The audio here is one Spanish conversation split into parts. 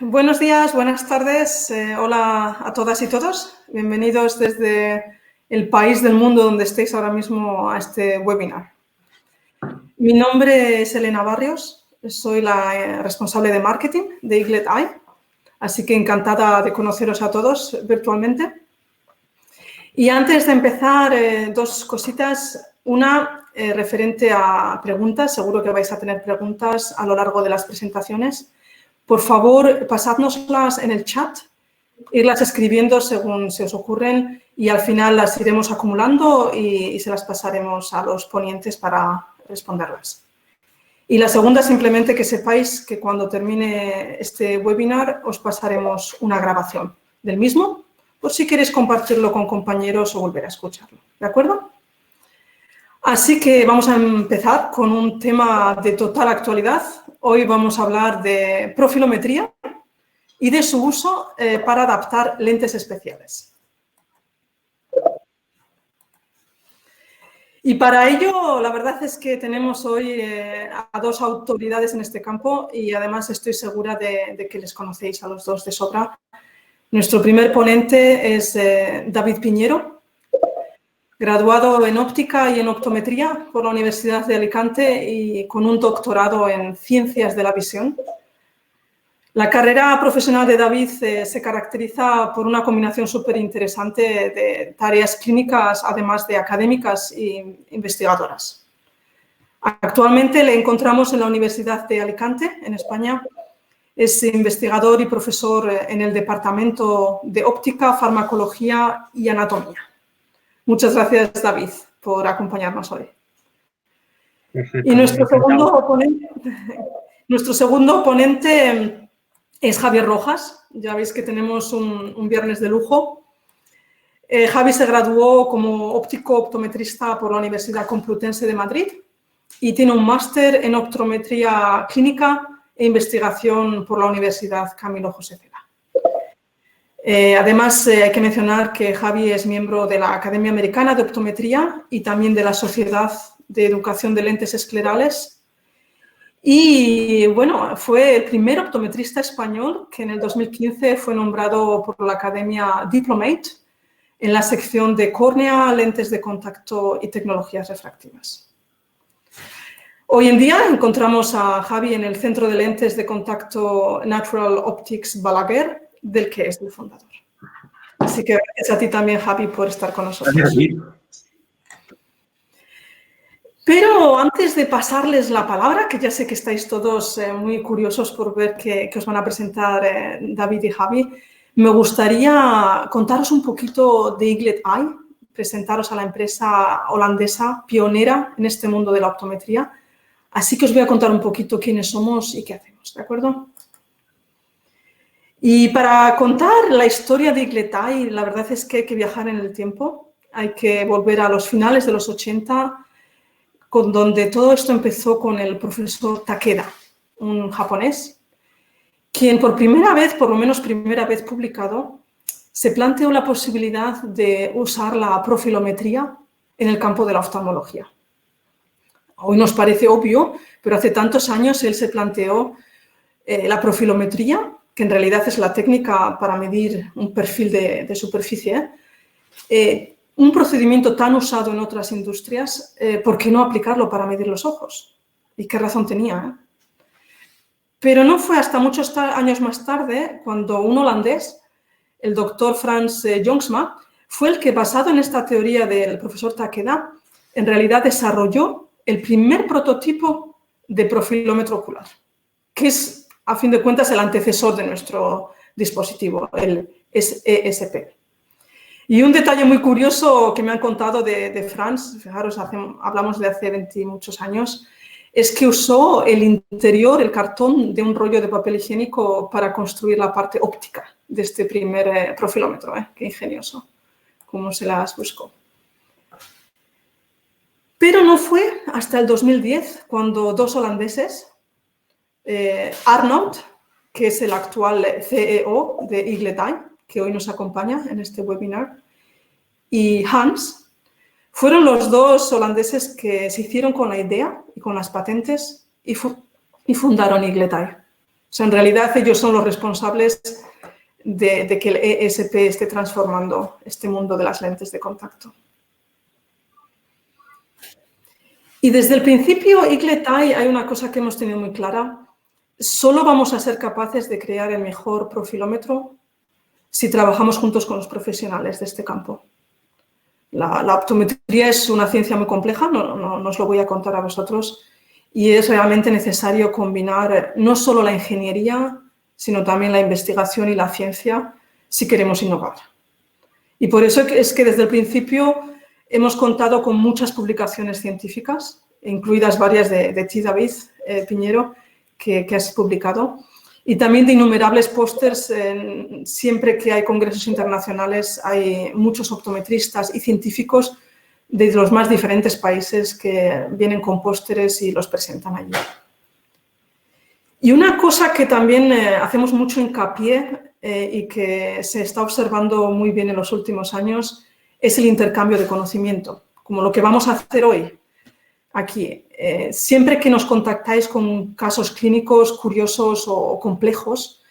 Buenos días, buenas tardes, hola a todas y todos. Bienvenidos desde el país del mundo donde estéis ahora mismo a este webinar. Mi nombre es Elena Barrios, soy la responsable de marketing de Eaglet Eye, así que encantada de conoceros a todos virtualmente. Y antes de empezar, dos cositas. Una, referente a preguntas, seguro que vais a tener preguntas a lo largo de las presentaciones. Por favor, pasádnoslas en el chat, irlas escribiendo según se os ocurren y al final las iremos acumulando y se las pasaremos a los ponentes para responderlas. Y la segunda, simplemente que sepáis que cuando termine este webinar os pasaremos una grabación del mismo, por si queréis compartirlo con compañeros o volver a escucharlo. ¿De acuerdo? Así que vamos a empezar con un tema de total actualidad. Hoy vamos a hablar de profilometría y de su uso para adaptar lentes especiales. Y para ello, la verdad es que tenemos hoy a dos autoridades en este campo y además estoy segura de que les conocéis a los dos de sobra. Nuestro primer ponente es David Piñero, graduado en óptica y en optometría por la Universidad de Alicante y con un doctorado en ciencias de la visión. La carrera profesional de David se caracteriza por una combinación súper interesante de tareas clínicas, además de académicas e investigadoras. Actualmente le encontramos en la Universidad de Alicante, en España. Es investigador y profesor en el Departamento de Óptica, Farmacología y Anatomía. Muchas gracias, David, por acompañarnos hoy. Perfecto. Y nuestro segundo ponente es Javier Rojas. Ya veis que tenemos un viernes de lujo. Javi se graduó como óptico-optometrista por la Universidad Complutense de Madrid y tiene un máster en optometría clínica e investigación por la Universidad Camilo José Cela. Además, hay que mencionar que Javi es miembro de la Academia Americana de Optometría y también de la Sociedad de Educación de Lentes Esclerales. Y, bueno, fue el primer optometrista español que en el 2015 fue nombrado por la Academia Diplomate en la sección de córnea, lentes de contacto y tecnologías refractivas. Hoy en día encontramos a Javi en el Centro de Lentes de Contacto Natural Optics Balaguer, del que es el fundador. Así que gracias a ti también, Javi, por estar con nosotros. Gracias. Pero antes de pasarles la palabra, que ya sé que estáis todos muy curiosos por ver qué os van a presentar David y Javi, me gustaría contaros un poquito de Eaglet Eye, presentaros a la empresa holandesa pionera en este mundo de la optometría. Así que os voy a contar un poquito quiénes somos y qué hacemos, ¿de acuerdo? Y para contar la historia de Eaglet Eye, la verdad es que hay que viajar en el tiempo. Hay que volver a los finales de los 80, donde todo esto empezó con el profesor Takeda, un japonés, quien por primera vez, por lo menos primera vez publicado, se planteó la posibilidad de usar la profilometría en el campo de la oftalmología. Hoy nos parece obvio, pero hace tantos años él se planteó la profilometría, que en realidad es la técnica para medir un perfil de superficie, un procedimiento tan usado en otras industrias, ¿por qué no aplicarlo para medir los ojos? ¿Y qué razón tenía? Pero no fue hasta muchos años más tarde cuando un holandés, el doctor Frans Jongsma, fue el que, basado en esta teoría del profesor Takeda, en realidad desarrolló el primer prototipo de profilómetro ocular, que es, a fin de cuentas, el antecesor de nuestro dispositivo, el ESP. Y un detalle muy curioso que me han contado de Frans, fijaros, hablamos de hace 20 y muchos años, es que usó el interior, el cartón de un rollo de papel higiénico para construir la parte óptica de este primer profilómetro. Qué ingenioso, cómo se las buscó. Pero no fue hasta el 2010 cuando dos holandeses, Arnold, que es el actual CEO de Eaglet Eye, que hoy nos acompaña en este webinar, y Hans, fueron los dos holandeses que se hicieron con la idea y con las patentes y fundaron Eaglet Eye. O sea, en realidad ellos son los responsables de que el ESP esté transformando este mundo de las lentes de contacto. Y desde el principio, Eaglet Eye, hay una cosa que hemos tenido muy clara. Solo vamos a ser capaces de crear el mejor profilómetro si trabajamos juntos con los profesionales de este campo. La optometría es una ciencia muy compleja, no os lo voy a contar a vosotros, y es realmente necesario combinar no solo la ingeniería, sino también la investigación y la ciencia si queremos innovar. Y por eso es que desde el principio hemos contado con muchas publicaciones científicas, incluidas varias de ti, David Piñero, que has publicado, y también de innumerables pósters. Siempre que hay congresos internacionales hay muchos optometristas y científicos de los más diferentes países que vienen con pósteres y los presentan allí. Y una cosa que también hacemos mucho hincapié y que se está observando muy bien en los últimos años es el intercambio de conocimiento, como lo que vamos a hacer hoy aquí. Siempre que nos contactáis con casos clínicos curiosos o complejos,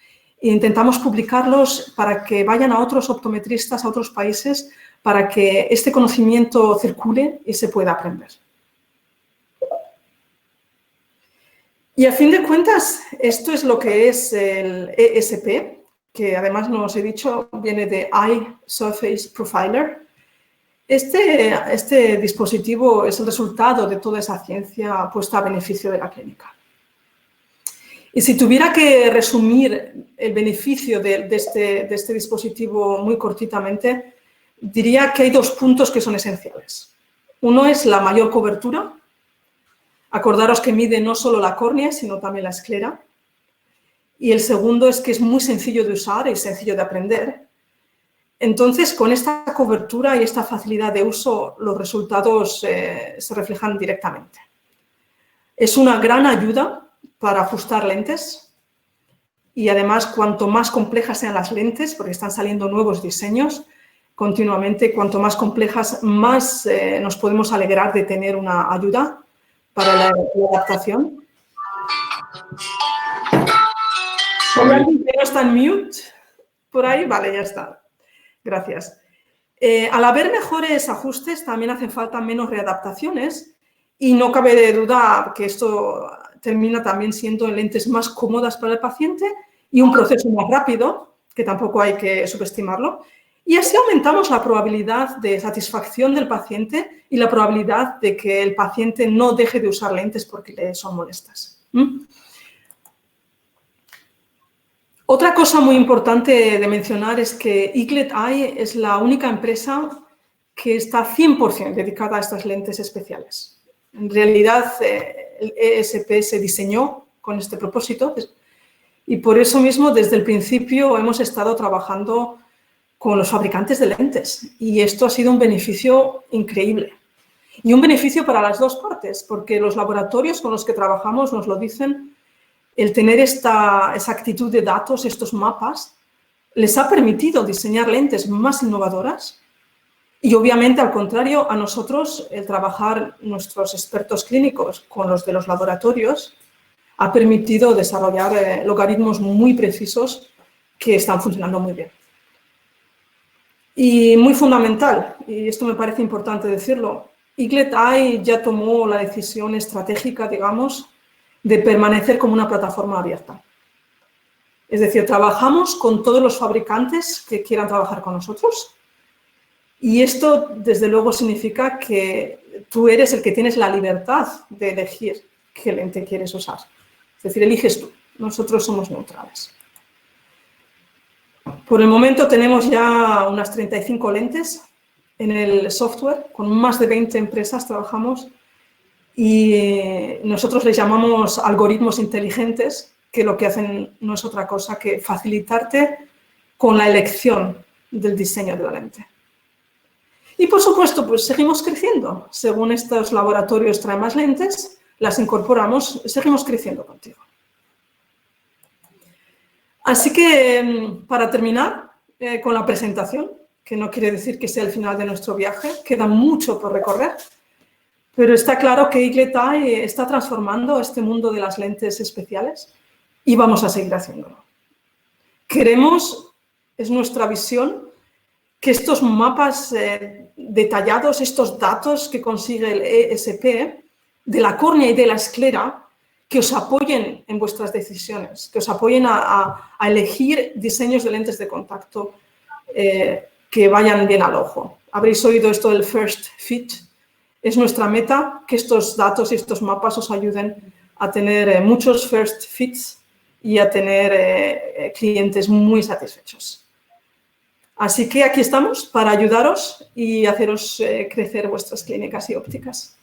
intentamos publicarlos para que vayan a otros optometristas, a otros países, para que este conocimiento circule y se pueda aprender. Y a fin de cuentas, esto es lo que es el ESP, que además, no os he dicho, viene de Eye Surface Profiler. Este dispositivo es el resultado de toda esa ciencia puesta a beneficio de la clínica. Y si tuviera que resumir el beneficio de este dispositivo muy cortitamente, diría que hay dos puntos que son esenciales. Uno es la mayor cobertura. Acordaros que mide no solo la córnea, sino también la esclera. Y el segundo es que es muy sencillo de usar y sencillo de aprender. Entonces, con esta cobertura y esta facilidad de uso, los resultados se reflejan directamente. Es una gran ayuda para ajustar lentes y además, cuanto más complejas sean las lentes, porque están saliendo nuevos diseños continuamente, cuanto más complejas, más nos podemos alegrar de tener una ayuda para la adaptación. ¿Alguien que no está en mute por ahí? Vale, ya está. Gracias. Al haber mejores ajustes, también hacen falta menos readaptaciones y no cabe de duda que esto termina también siendo lentes más cómodas para el paciente y un proceso más rápido, que tampoco hay que subestimarlo. Y así aumentamos la probabilidad de satisfacción del paciente y la probabilidad de que el paciente no deje de usar lentes porque le son molestas. Otra cosa muy importante de mencionar es que Eaglet Eye es la única empresa que está 100% dedicada a estas lentes especiales. En realidad, el ESP se diseñó con este propósito y por eso mismo desde el principio hemos estado trabajando con los fabricantes de lentes y esto ha sido un beneficio increíble. Y un beneficio para las dos partes, porque los laboratorios con los que trabajamos nos lo dicen. El tener esta exactitud de datos, estos mapas, les ha permitido diseñar lentes más innovadoras y, obviamente, al contrario, a nosotros, el trabajar nuestros expertos clínicos con los de los laboratorios ha permitido desarrollar logaritmos muy precisos que están funcionando muy bien. Y muy fundamental, y esto me parece importante decirlo, Eaglet Eye ya tomó la decisión estratégica, digamos, de permanecer como una plataforma abierta. Es decir, trabajamos con todos los fabricantes que quieran trabajar con nosotros y esto, desde luego, significa que tú eres el que tienes la libertad de elegir qué lente quieres usar. Es decir, eliges tú. Nosotros somos neutrales. Por el momento tenemos ya unas 35 lentes en el software, con más de 20 empresas trabajamos. Y nosotros les llamamos algoritmos inteligentes, que lo que hacen no es otra cosa que facilitarte con la elección del diseño de la lente. Y, por supuesto, pues seguimos creciendo. Según estos laboratorios traen más lentes, las incorporamos, seguimos creciendo contigo. Así que, para terminar con la presentación, que no quiere decir que sea el final de nuestro viaje, queda mucho por recorrer. Pero está claro que Eaglet Eye está transformando este mundo de las lentes especiales y vamos a seguir haciéndolo. Queremos, es nuestra visión, que estos mapas detallados, estos datos que consigue el ESP de la córnea y de la esclera, que os apoyen en vuestras decisiones, que os apoyen a elegir diseños de lentes de contacto que vayan bien al ojo. Habréis oído esto del first fit. Es nuestra meta que estos datos y estos mapas os ayuden a tener muchos first fits y a tener clientes muy satisfechos. Así que aquí estamos para ayudaros y haceros crecer vuestras clínicas y ópticas.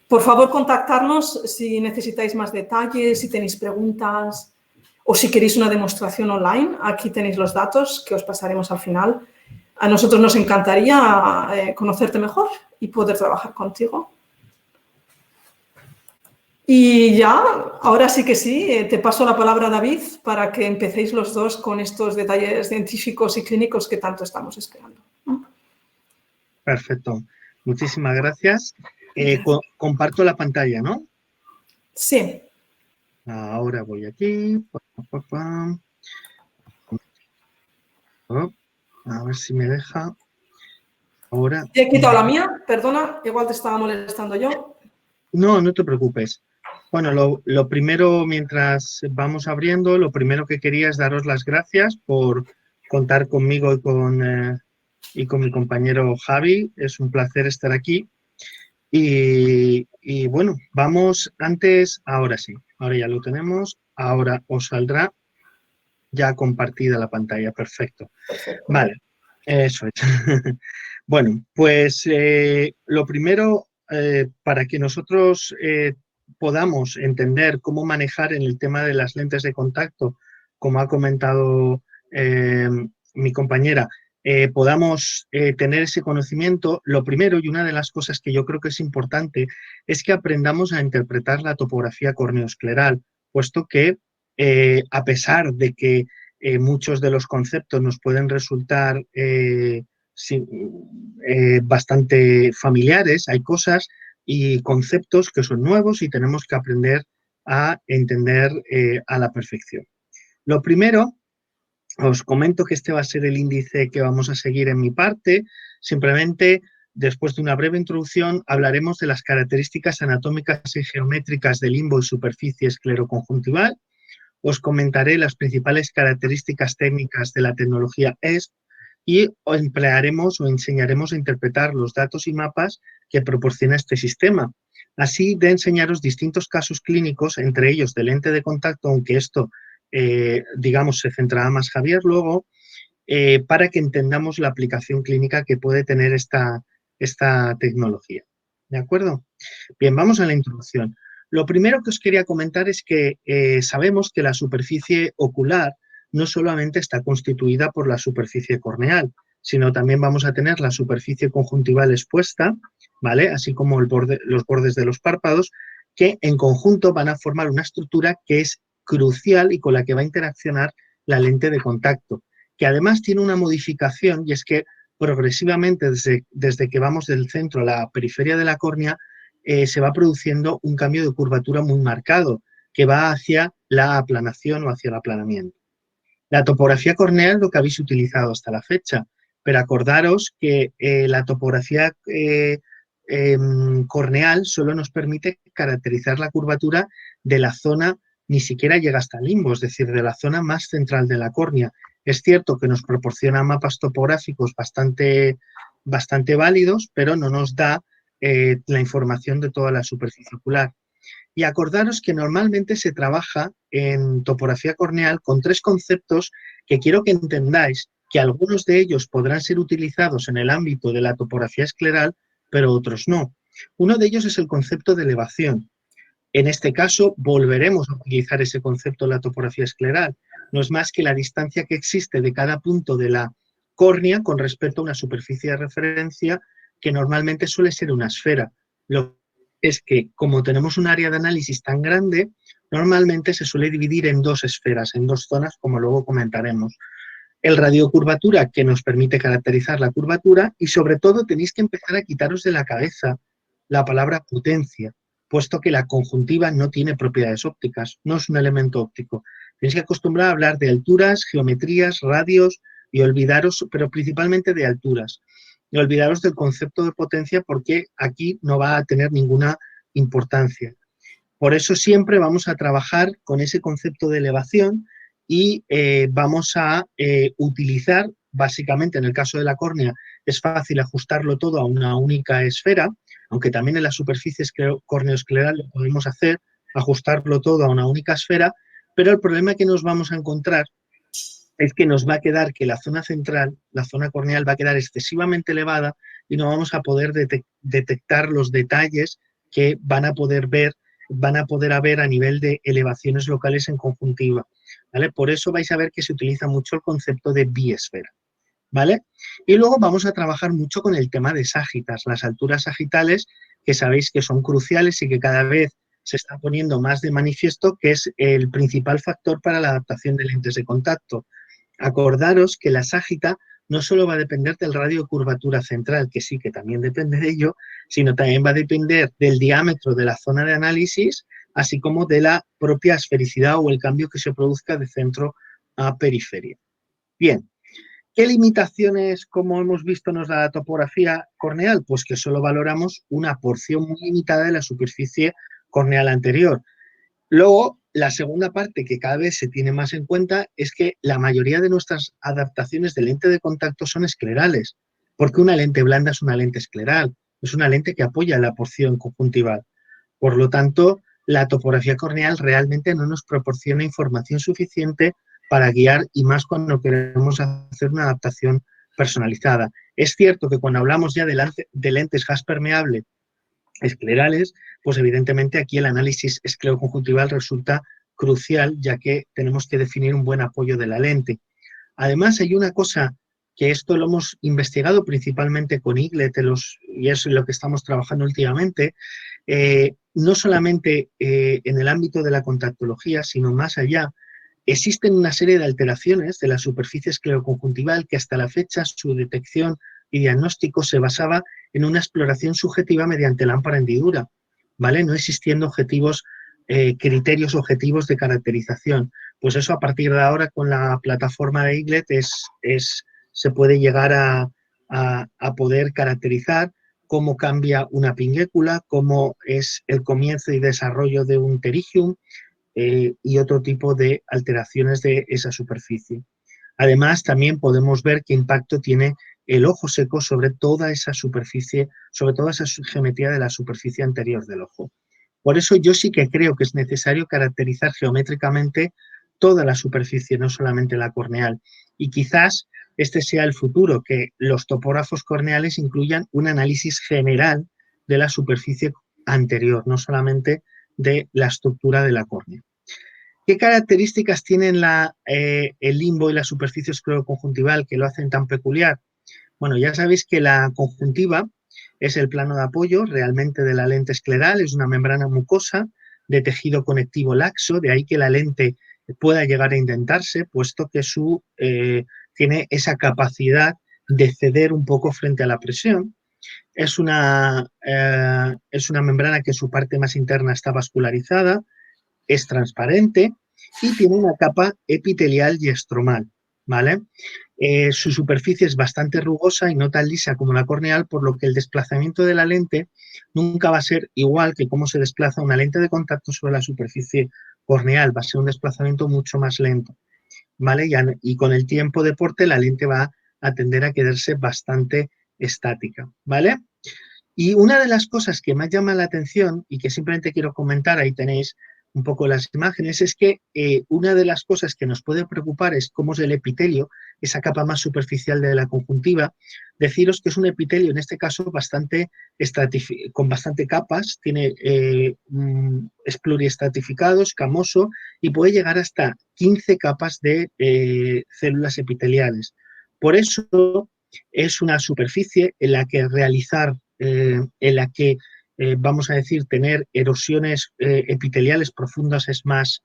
Por favor, contactarnos si necesitáis más detalles, si tenéis preguntas o si queréis una demostración online. Aquí tenéis los datos que os pasaremos al final. A nosotros nos encantaría conocerte mejor y poder trabajar contigo. Y ya, ahora sí que sí, te paso la palabra a David para que empecéis los dos con estos detalles científicos y clínicos que tanto estamos esperando. Perfecto. Muchísimas gracias. Comparto la pantalla, ¿no? Sí. Ahora voy aquí. A ver si me deja. Ahora. Te he quitado la mía, perdona, igual te estaba molestando yo. No, no te preocupes. Bueno, lo primero, mientras vamos abriendo, lo primero que quería es daros las gracias por contar conmigo y con mi compañero Javi. Es un placer estar aquí. Y bueno, vamos antes, ahora sí, ahora ya lo tenemos, ahora os saldrá ya compartida la pantalla, perfecto. Vale, eso es. Bueno, pues lo primero, para que nosotros podamos entender cómo manejar en el tema de las lentes de contacto, como ha comentado mi compañera, podamos tener ese conocimiento, lo primero y una de las cosas que yo creo que es importante es que aprendamos a interpretar la topografía corneoescleral, puesto que a pesar de que muchos de los conceptos nos pueden resultar bastante familiares, hay cosas y conceptos que son nuevos y tenemos que aprender a entender a la perfección. Lo primero, os comento que este va a ser el índice que vamos a seguir en mi parte. Simplemente, después de una breve introducción, hablaremos de las características anatómicas y geométricas del limbo y superficie escleroconjuntival. Os comentaré las principales características técnicas de la tecnología ESP y emplearemos o enseñaremos a interpretar los datos y mapas que proporciona este sistema. Así de enseñaros distintos casos clínicos, entre ellos de lente de contacto, aunque esto, digamos, se centrará más Javier luego, para que entendamos la aplicación clínica que puede tener esta tecnología. ¿De acuerdo? Bien, vamos a la introducción. Lo primero que os quería comentar es que sabemos que la superficie ocular no solamente está constituida por la superficie corneal, sino también vamos a tener la superficie conjuntival expuesta, ¿vale? Así como los bordes de los párpados, que en conjunto van a formar una estructura que es crucial y con la que va a interaccionar la lente de contacto, que además tiene una modificación y es que progresivamente desde que vamos del centro a la periferia de la córnea se va produciendo un cambio de curvatura muy marcado que va hacia la aplanación o hacia el aplanamiento. La topografía corneal es lo que habéis utilizado hasta la fecha, pero acordaros que la topografía corneal solo nos permite caracterizar la curvatura de la zona, ni siquiera llega hasta el limbo, es decir, de la zona más central de la córnea. Es cierto que nos proporciona mapas topográficos bastante válidos, pero no nos da la información de toda la superficie ocular. Y acordaros que normalmente se trabaja en topografía corneal con tres conceptos que quiero que entendáis, que algunos de ellos podrán ser utilizados en el ámbito de la topografía escleral, pero otros no. Uno de ellos es el concepto de elevación. En este caso, volveremos a utilizar ese concepto en la topografía escleral. No es más que la distancia que existe de cada punto de la córnea con respecto a una superficie de referencia que normalmente suele ser una esfera. Lo es que, como tenemos un área de análisis tan grande, normalmente se suele dividir en dos esferas, en dos zonas, como luego comentaremos. El radio curvatura, que nos permite caracterizar la curvatura, y sobre todo tenéis que empezar a quitaros de la cabeza la palabra potencia, puesto que la conjuntiva no tiene propiedades ópticas, no es un elemento óptico. Tenéis que acostumbrar a hablar de alturas, geometrías, radios y olvidaros, pero principalmente de alturas. Y olvidaros del concepto de potencia porque aquí no va a tener ninguna importancia. Por eso siempre vamos a trabajar con ese concepto de elevación y vamos a utilizar, básicamente en el caso de la córnea, es fácil ajustarlo todo a una única esfera, aunque también en la superficie córneo-escleral lo podemos hacer, ajustarlo todo a una única esfera, pero el problema que nos vamos a encontrar es que nos va a quedar que la zona central, la zona corneal, va a quedar excesivamente elevada y no vamos a poder detectar los detalles que van a poder haber a nivel de elevaciones locales en conjuntiva, ¿vale? Por eso vais a ver que se utiliza mucho el concepto de biesfera, ¿vale? Y luego vamos a trabajar mucho con el tema de ságitas, las alturas sagitales, que sabéis que son cruciales y que cada vez se está poniendo más de manifiesto, que es el principal factor para la adaptación de lentes de contacto. Acordaros que la ságita no solo va a depender del radio de curvatura central, que sí que también depende de ello, sino también va a depender del diámetro de la zona de análisis, así como de la propia esfericidad o el cambio que se produzca de centro a periferia. Bien, ¿qué limitaciones, como hemos visto, nos da la topografía corneal? Pues que solo valoramos una porción muy limitada de la superficie corneal anterior. Luego, la segunda parte que cada vez se tiene más en cuenta es que la mayoría de nuestras adaptaciones de lente de contacto son esclerales, porque una lente blanda es una lente escleral, es una lente que apoya la porción conjuntival. Por lo tanto, la topografía corneal realmente no nos proporciona información suficiente para guiar y más cuando queremos hacer una adaptación personalizada. Es cierto que cuando hablamos ya de lentes gas permeable esclerales, pues evidentemente aquí el análisis escleroconjuntival resulta crucial, ya que tenemos que definir un buen apoyo de la lente. Además, hay una cosa que esto lo hemos investigado principalmente con Eaglet, y es lo que estamos trabajando últimamente, no solamente en el ámbito de la contactología, sino más allá. Existen una serie de alteraciones de la superficie escleroconjuntival que hasta la fecha su detección y diagnóstico se basaba en una exploración subjetiva mediante lámpara hendidura, ¿vale? No existiendo criterios objetivos de caracterización. Pues eso a partir de ahora con la plataforma de Eaglet se puede llegar a poder caracterizar cómo cambia una pinguécula, cómo es el comienzo y desarrollo de un pterigium, y otro tipo de alteraciones de esa superficie. Además, también podemos ver qué impacto tiene el ojo seco sobre toda esa superficie, sobre toda esa geometría de la superficie anterior del ojo. Por eso yo sí que creo que es necesario caracterizar geométricamente toda la superficie, no solamente la corneal. Y quizás este sea el futuro, que los topógrafos corneales incluyan un análisis general de la superficie anterior, no solamente de la estructura de la córnea. ¿Qué características tienen el limbo y la superficie escleroconjuntival que lo hacen tan peculiar? Bueno, ya sabéis que la conjuntiva es el plano de apoyo realmente de la lente escleral, es una membrana mucosa de tejido conectivo laxo, de ahí que la lente pueda llegar a indentarse, puesto que tiene esa capacidad de ceder un poco frente a la presión. Es una membrana que su parte más interna está vascularizada, es transparente y tiene una capa epitelial y estromal, ¿vale? Su superficie es bastante rugosa y no tan lisa como la corneal, por lo que el desplazamiento de la lente nunca va a ser igual que cómo se desplaza una lente de contacto sobre la superficie corneal, va a ser un desplazamiento mucho más lento, ¿vale? Y con el tiempo de porte la lente va a tender a quedarse bastante estática, ¿vale? Y una de las cosas que más llama la atención y que simplemente quiero comentar, ahí tenéis un poco las imágenes, es que una de las cosas que nos puede preocupar es cómo es el epitelio, esa capa más superficial de la conjuntiva. Deciros que es un epitelio, en este caso, con bastante capas, es pluriestratificado, escamoso y puede llegar hasta 15 capas de células epiteliales. Por eso es una superficie en la que vamos a decir, tener erosiones epiteliales profundas es más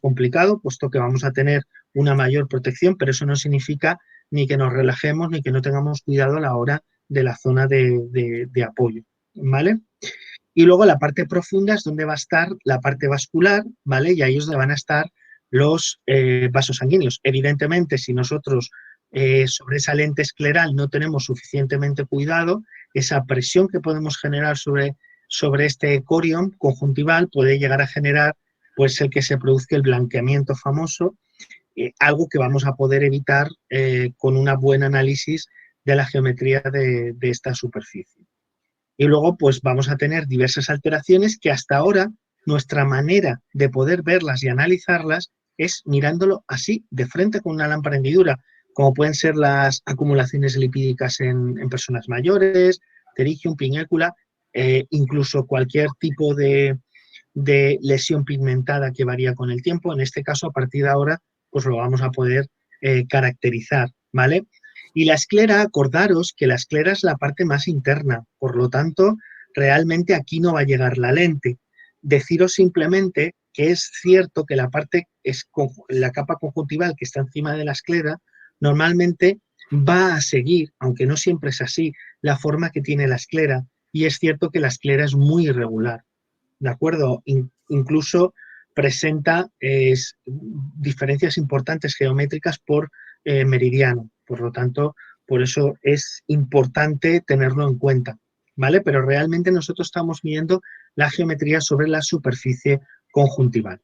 complicado, puesto que vamos a tener una mayor protección, pero eso no significa ni que nos relajemos ni que no tengamos cuidado a la hora de la zona de apoyo, ¿vale? Y luego la parte profunda es donde va a estar la parte vascular, ¿vale? Y ahí es donde van a estar los vasos sanguíneos. Evidentemente, si nosotros sobre esa lente escleral no tenemos suficientemente cuidado, esa presión que podemos generar sobre este corium conjuntival puede llegar a generar pues el que se produzca el blanqueamiento famoso, algo que vamos a poder evitar con un buen análisis de la geometría de esta superficie. Y luego pues vamos a tener diversas alteraciones que hasta ahora nuestra manera de poder verlas y analizarlas es mirándolo así, de frente con una lámpara hendidura, como pueden ser las acumulaciones lipídicas en personas mayores, pterigium, piñécula, incluso cualquier tipo de lesión pigmentada que varía con el tiempo. En este caso, a partir de ahora, pues lo vamos a poder caracterizar, ¿vale? Y la esclera, acordaros que la esclera es la parte más interna, por lo tanto, realmente aquí no va a llegar la lente. Deciros simplemente que es cierto que la parte, la capa conjuntival que está encima de la esclera, normalmente va a seguir, aunque no siempre es así, la forma que tiene la esclera, y es cierto que la esclera es muy irregular. ¿De acuerdo? Incluso presenta diferencias importantes geométricas por meridiano. Por lo tanto, por eso es importante tenerlo en cuenta, ¿vale? Pero realmente nosotros estamos midiendo la geometría sobre la superficie conjuntival.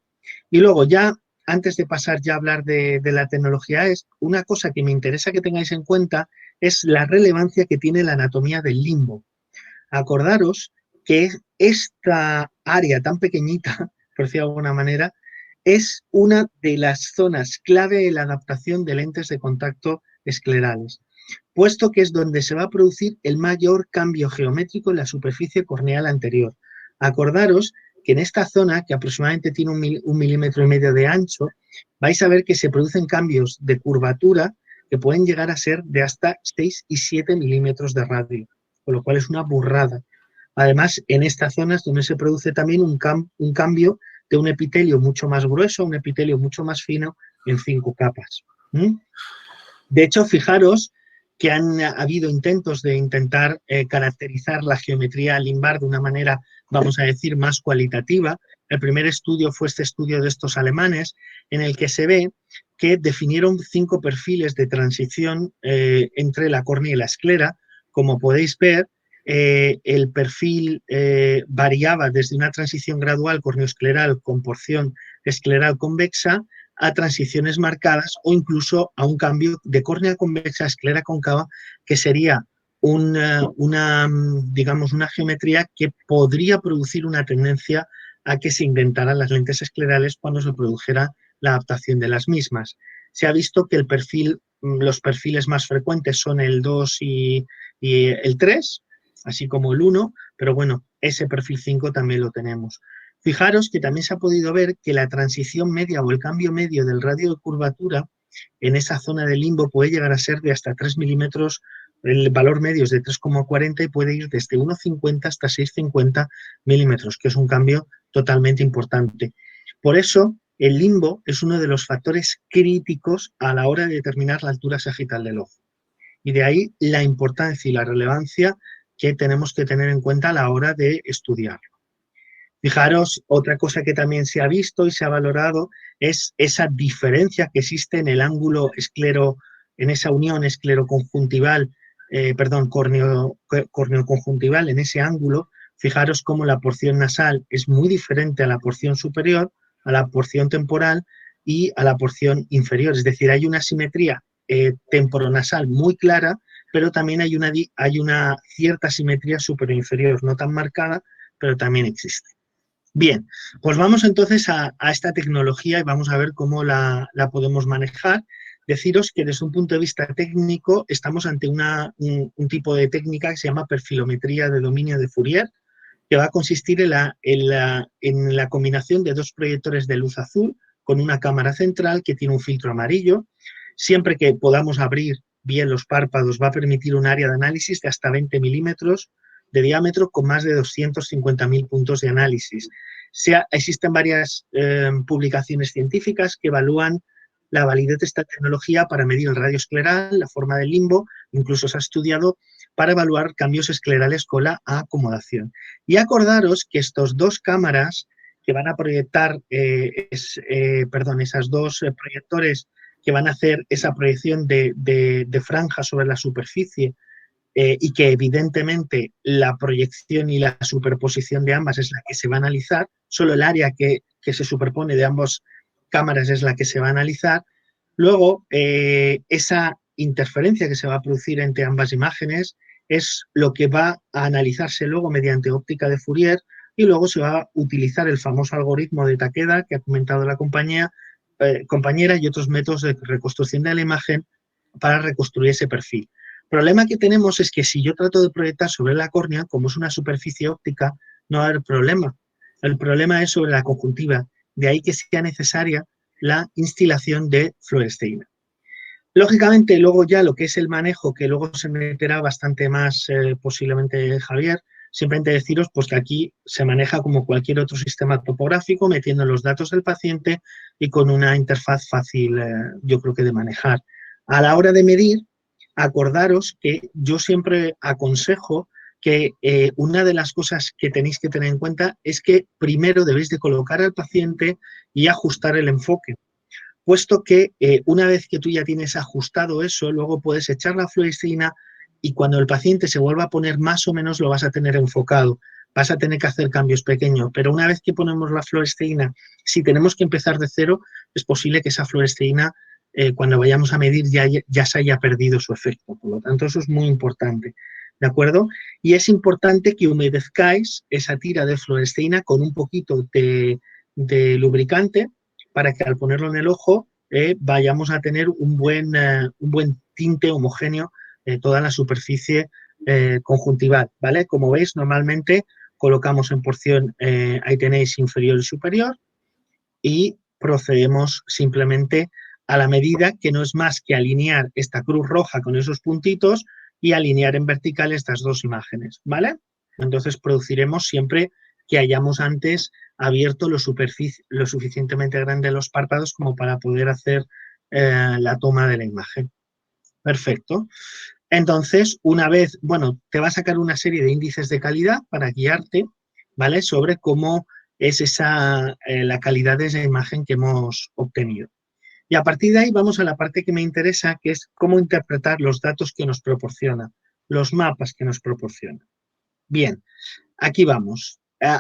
Y luego ya, antes de pasar ya a hablar de la tecnología, es una cosa que me interesa que tengáis en cuenta es la relevancia que tiene la anatomía del limbo. Acordaros que esta área tan pequeñita, por decirlo de alguna manera, es una de las zonas clave de la adaptación de lentes de contacto esclerales, puesto que es donde se va a producir el mayor cambio geométrico en la superficie corneal anterior. Acordaros que en esta zona, que aproximadamente tiene 1,5 milímetros de ancho, vais a ver que se producen cambios de curvatura que pueden llegar a ser de hasta 6 y 7 milímetros de radio, con lo cual es una burrada. Además, en estas zonas donde se produce también un cambio de un epitelio mucho más grueso a un epitelio mucho más fino en 5 capas. De hecho, fijaros que han habido intentos de intentar caracterizar la geometría limbar de una manera, vamos a decir, más cualitativa. El primer estudio fue este estudio de estos alemanes, en el que se ve que definieron 5 perfiles de transición entre la córnea y la esclera. Como podéis ver, el perfil variaba desde una transición gradual corneoescleral con porción escleral convexa a transiciones marcadas o incluso a un cambio de córnea convexa a esclera cóncava, que sería digamos, una geometría que podría producir una tendencia a que se inventaran las lentes esclerales cuando se produjera la adaptación de las mismas. Se ha visto que los perfiles más frecuentes son el 2 y el 3, así como el 1, pero bueno, ese perfil 5 también lo tenemos. Fijaros que también se ha podido ver que la transición media o el cambio medio del radio de curvatura en esa zona de limbo puede llegar a ser de hasta 3 milímetros, el valor medio es de 3,40 y puede ir desde 1,50 hasta 6,50 milímetros, que es un cambio totalmente importante. Por eso, el limbo es uno de los factores críticos a la hora de determinar la altura sagital del ojo. Y de ahí la importancia y la relevancia que tenemos que tener en cuenta a la hora de estudiarlo. Fijaros, otra cosa que también se ha visto y se ha valorado es esa diferencia que existe en el ángulo en esa unión escleroconjuntival, corneoconjuntival, en ese ángulo. Fijaros cómo la porción nasal es muy diferente a la porción superior, a la porción temporal y a la porción inferior. Es decir, hay una simetría temporonasal muy clara, pero también hay una cierta simetría superior-inferior, no tan marcada, pero también existe. Bien, pues vamos entonces a esta tecnología y vamos a ver cómo la podemos manejar. Deciros que desde un punto de vista técnico estamos ante un tipo de técnica que se llama perfilometría de dominio de Fourier, que va a consistir en la combinación de 2 proyectores de luz azul con una cámara central que tiene un filtro amarillo. Siempre que podamos abrir bien los párpados va a permitir un área de análisis de hasta 20 milímetros de diámetro con más de 250.000 puntos de análisis. Existen varias publicaciones científicas que evalúan la validez de esta tecnología para medir el radio escleral, la forma del limbo, incluso se ha estudiado para evaluar cambios esclerales con la acomodación. Y acordaros que estos dos cámaras que van a proyectar, esas dos proyectores que van a hacer esa proyección de franja sobre la superficie, y que evidentemente la proyección y la superposición de ambas es la que se va a analizar, solo el área que se superpone de ambas cámaras es la que se va a analizar. Luego, esa interferencia que se va a producir entre ambas imágenes es lo que va a analizarse luego mediante óptica de Fourier, y luego se va a utilizar el famoso algoritmo de Takeda que ha comentado la compañera, y otros métodos de reconstrucción de la imagen para reconstruir ese perfil. El problema que tenemos es que si yo trato de proyectar sobre la córnea, como es una superficie óptica, no va a haber problema. El problema es sobre la conjuntiva, de ahí que sea necesaria la instilación de fluoresceína. Lógicamente, luego ya lo que es el manejo, que luego se meterá bastante más posiblemente Javier, simplemente deciros pues, que aquí se maneja como cualquier otro sistema topográfico, metiendo los datos del paciente y con una interfaz fácil, yo creo que de manejar. A la hora de medir, acordaros que yo siempre aconsejo que una de las cosas que tenéis que tener en cuenta es que primero debéis de colocar al paciente y ajustar el enfoque, puesto que una vez que tú ya tienes ajustado eso, luego puedes echar la fluoresceína y cuando el paciente se vuelva a poner más o menos lo vas a tener enfocado. Vas a tener que hacer cambios pequeños, pero una vez que ponemos la fluoresceína, si tenemos que empezar de cero, es posible que esa fluoresceína, cuando vayamos a medir, ya se haya perdido su efecto. Por lo tanto, eso es muy importante, ¿de acuerdo? Y es importante que humedezcáis esa tira de fluoresceína con un poquito de lubricante, para que al ponerlo en el ojo vayamos a tener un buen tinte homogéneo de toda la superficie conjuntival, ¿vale? Como veis, normalmente colocamos en porción, ahí tenéis inferior y superior, y procedemos simplemente a la medida, que no es más que alinear esta cruz roja con esos puntitos y alinear en vertical estas dos imágenes, ¿vale? Entonces produciremos siempre que hayamos antes abierto lo suficientemente grande los párpados como para poder hacer la toma de la imagen. Perfecto. Entonces, una vez, bueno, te va a sacar una serie de índices de calidad para guiarte, ¿vale? Sobre cómo es la calidad de esa imagen que hemos obtenido. Y a partir de ahí vamos a la parte que me interesa, que es cómo interpretar los datos que nos proporciona, los mapas que nos proporciona. Bien, aquí vamos.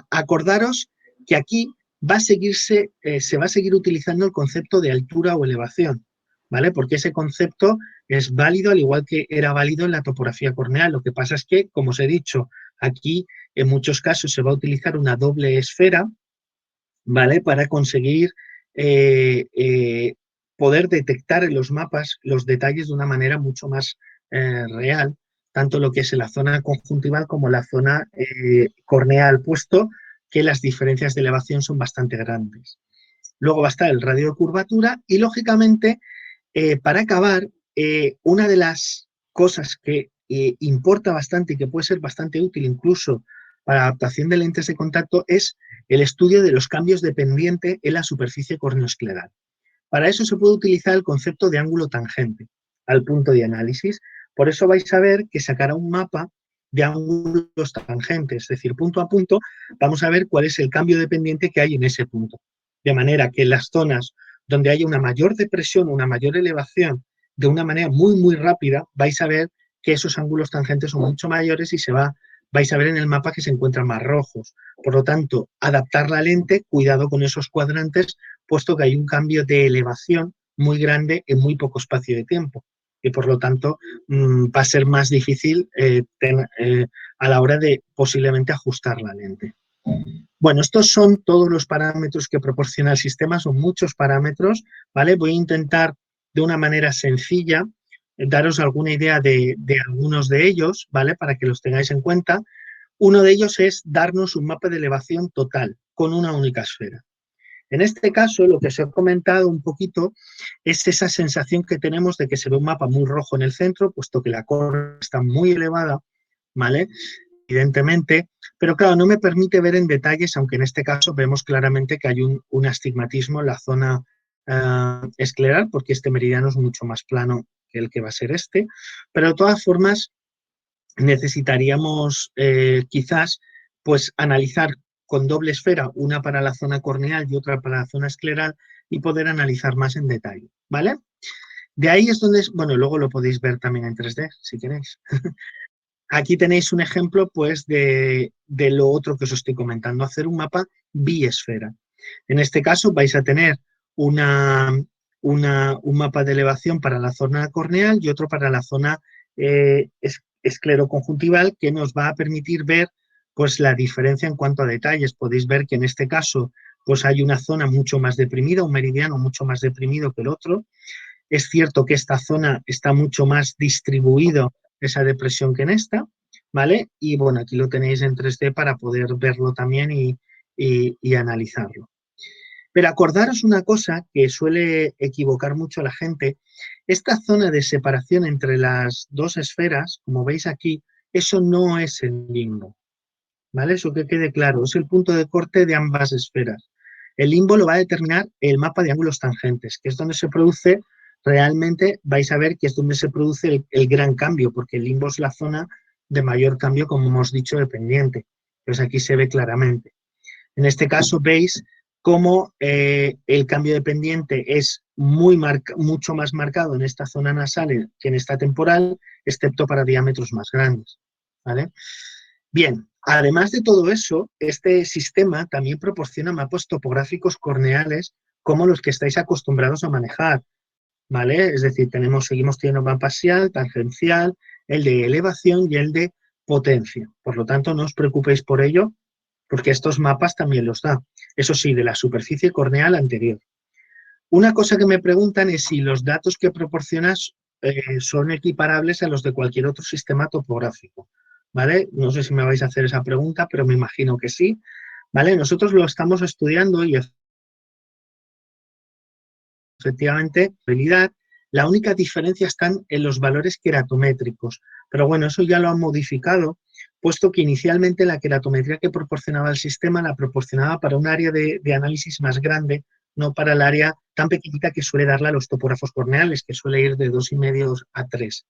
Acordaros que aquí se va a seguir utilizando el concepto de altura o elevación, ¿vale? Porque ese concepto es válido al igual que era válido en la topografía corneal. Lo que pasa es que, como os he dicho, aquí en muchos casos se va a utilizar una doble esfera, ¿vale? Para conseguir poder detectar en los mapas los detalles de una manera mucho más real, tanto lo que es en la zona conjuntival como la zona corneal, puesto que las diferencias de elevación son bastante grandes. Luego va a estar el radio de curvatura y, lógicamente, para acabar, una de las cosas que importa bastante y que puede ser bastante útil incluso para adaptación de lentes de contacto es el estudio de los cambios de pendiente en la superficie corneoescleral. Para eso se puede utilizar el concepto de ángulo tangente al punto de análisis. Por eso vais a ver que sacará un mapa de ángulos tangentes, es decir, punto a punto, vamos a ver cuál es el cambio de pendiente que hay en ese punto. De manera que en las zonas donde haya una mayor depresión, una mayor elevación, de una manera muy, muy rápida, vais a ver que esos ángulos tangentes son mucho mayores y vais a ver en el mapa que se encuentran más rojos. Por lo tanto, adaptar la lente, cuidado con esos cuadrantes, puesto que hay un cambio de elevación muy grande en muy poco espacio de tiempo. Y por lo tanto va a ser más difícil a la hora de posiblemente ajustar la lente. Bueno, estos son todos los parámetros que proporciona el sistema, son muchos parámetros, ¿vale? Voy a intentar de una manera sencilla daros alguna idea de algunos de ellos, ¿vale? Para que los tengáis en cuenta. Uno de ellos es darnos un mapa de elevación total con una única esfera. En este caso, lo que os he comentado un poquito es esa sensación que tenemos de que se ve un mapa muy rojo en el centro, puesto que la córnea está muy elevada, ¿vale? Evidentemente, pero claro, no me permite ver en detalles, aunque en este caso vemos claramente que hay un astigmatismo en la zona escleral, porque este meridiano es mucho más plano que el que va a ser este, pero de todas formas necesitaríamos quizás pues analizar con doble esfera, una para la zona corneal y otra para la zona escleral, y poder analizar más en detalle, ¿vale? De ahí es donde, bueno, luego lo podéis ver también en 3D, si queréis. Aquí tenéis un ejemplo, pues, de lo otro que os estoy comentando, hacer un mapa biesfera. En este caso vais a tener un mapa de elevación para la zona corneal y otro para la zona escleroconjuntival, que nos va a permitir ver pues la diferencia en cuanto a detalles. Podéis ver que en este caso pues hay una zona mucho más deprimida, un meridiano mucho más deprimido que el otro. Es cierto que esta zona está mucho más distribuido esa depresión que en esta, ¿vale? Y bueno, aquí lo tenéis en 3D para poder verlo también y analizarlo. Pero acordaros una cosa que suele equivocar mucho a la gente, esta zona de separación entre las dos esferas, como veis aquí, eso no es el limbo, ¿vale? Eso que quede claro, es el punto de corte de ambas esferas. El limbo lo va a determinar el mapa de ángulos tangentes, que es donde se produce, realmente vais a ver que es donde se produce el gran cambio, porque el limbo es la zona de mayor cambio, como hemos dicho, de pendiente. Pues aquí se ve claramente. En este caso veis cómo el cambio de pendiente es mucho más marcado en esta zona nasal que en esta temporal, excepto para diámetros más grandes, ¿vale? Bien, además de todo eso, este sistema también proporciona mapas topográficos corneales como los que estáis acostumbrados a manejar, ¿vale? Es decir, seguimos teniendo mapa axial, tangencial, el de elevación y el de potencia. Por lo tanto, no os preocupéis por ello, porque estos mapas también los da. Eso sí, de la superficie corneal anterior. Una cosa que me preguntan es si los datos que proporcionas son equiparables a los de cualquier otro sistema topográfico, ¿vale? No sé si me vais a hacer esa pregunta, pero me imagino que sí, ¿vale? Nosotros lo estamos estudiando y efectivamente, la única diferencia están en los valores queratométricos, pero bueno, eso ya lo han modificado, puesto que inicialmente la queratometría que proporcionaba el sistema la proporcionaba para un área de análisis más grande, no para el área tan pequeñita que suele darle a los topógrafos corneales, que suele ir de 2,5 a 3.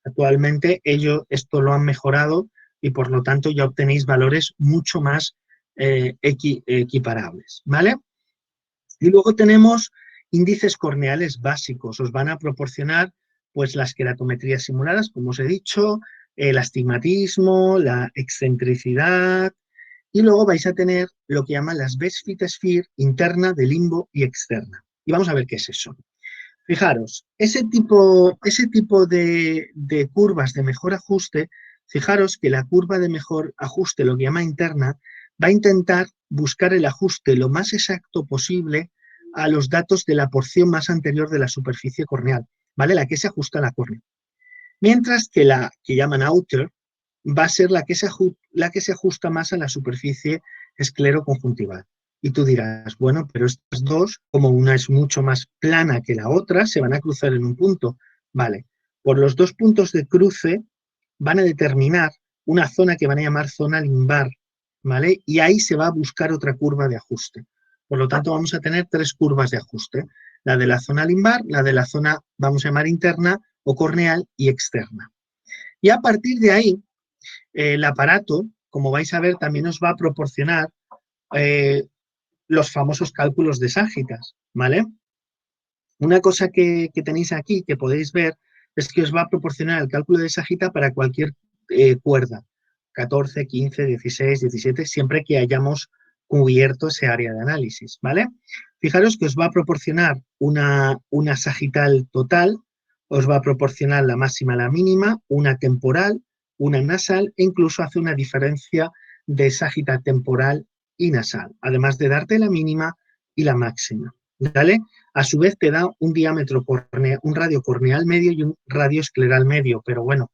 Actualmente esto lo han mejorado y por lo tanto ya obtenéis valores mucho más equiparables, ¿vale? Y luego tenemos índices corneales básicos. Os van a proporcionar pues las queratometrías simuladas, como os he dicho, el astigmatismo, la excentricidad, y luego vais a tener lo que llaman las best fit sphere interna, de limbo y externa. Y vamos a ver qué es eso. Fijaros, ese tipo de curvas de mejor ajuste, fijaros que la curva de mejor ajuste, lo que llama interna, va a intentar buscar el ajuste lo más exacto posible a los datos de la porción más anterior de la superficie corneal, ¿vale? La que se ajusta a la córnea. Mientras que la que llaman outer va a ser la que se ajusta más a la superficie escleroconjuntival. Y tú dirás, bueno, pero estas dos, como una es mucho más plana que la otra, se van a cruzar en un punto. Vale, por los dos puntos de cruce van a determinar una zona que van a llamar zona limbar, ¿vale? Y ahí se va a buscar otra curva de ajuste. Por lo tanto, vamos a tener tres curvas de ajuste. La de la zona limbar, la de la zona, vamos a llamar interna o corneal, y externa. Y a partir de ahí, el aparato, como vais a ver, también os va a proporcionar los famosos cálculos de Sagitas, ¿vale? Una cosa que tenéis aquí, que podéis ver, es que os va a proporcionar el cálculo de Sagita para cualquier cuerda, 14, 15, 16, 17, siempre que hayamos cubierto ese área de análisis, ¿vale? Fijaros que os va a proporcionar una sagital total, os va a proporcionar la máxima, la mínima, una temporal, una nasal, e incluso hace una diferencia de sagita temporal y nasal, además de darte la mínima y la máxima, ¿vale? A su vez te da un diámetro corneal, un radio corneal medio y un radio escleral medio, pero bueno,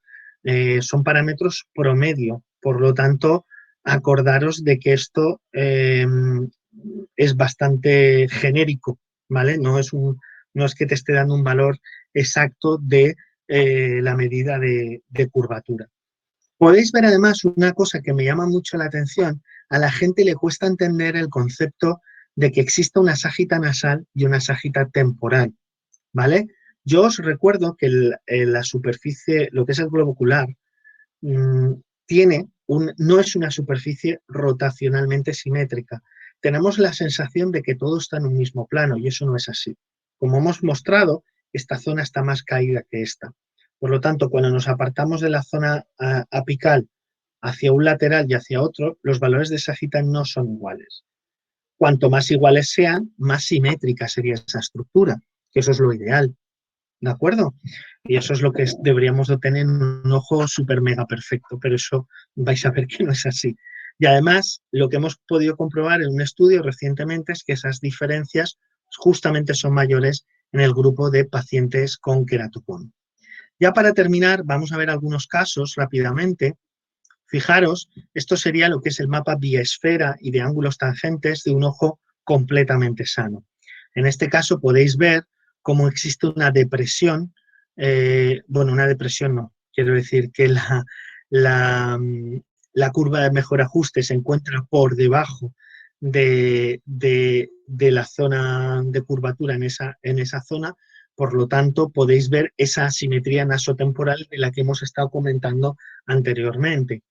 son parámetros promedio, por lo tanto, acordaros de que esto es bastante genérico, ¿vale? No es que te esté dando un valor exacto de la medida de curvatura. Podéis ver además una cosa que me llama mucho la atención, a la gente le cuesta entender el concepto de que exista una ságita nasal y una ságita temporal, ¿vale? Yo os recuerdo que la superficie, lo que es el globo ocular, no es una superficie rotacionalmente simétrica. Tenemos la sensación de que todo está en un mismo plano y eso no es así. Como hemos mostrado, esta zona está más caída que esta. Por lo tanto, cuando nos apartamos de la zona apical hacia un lateral y hacia otro, los valores de sagita no son iguales. Cuanto más iguales sean, más simétrica sería esa estructura, que eso es lo ideal. ¿De acuerdo? Y eso es lo que deberíamos de tener en un ojo súper mega perfecto, pero eso vais a ver que no es así. Y además, lo que hemos podido comprobar en un estudio recientemente es que esas diferencias justamente son mayores en el grupo de pacientes con queratocono. Ya para terminar, vamos a ver algunos casos rápidamente. Fijaros, esto sería lo que es el mapa biesfera y de ángulos tangentes de un ojo completamente sano. En este caso podéis ver cómo existe una depresión, bueno, una depresión no, quiero decir que la curva de mejor ajuste se encuentra por debajo de la zona de curvatura en esa zona, por lo tanto podéis ver esa asimetría nasotemporal de la que hemos estado comentando anteriormente.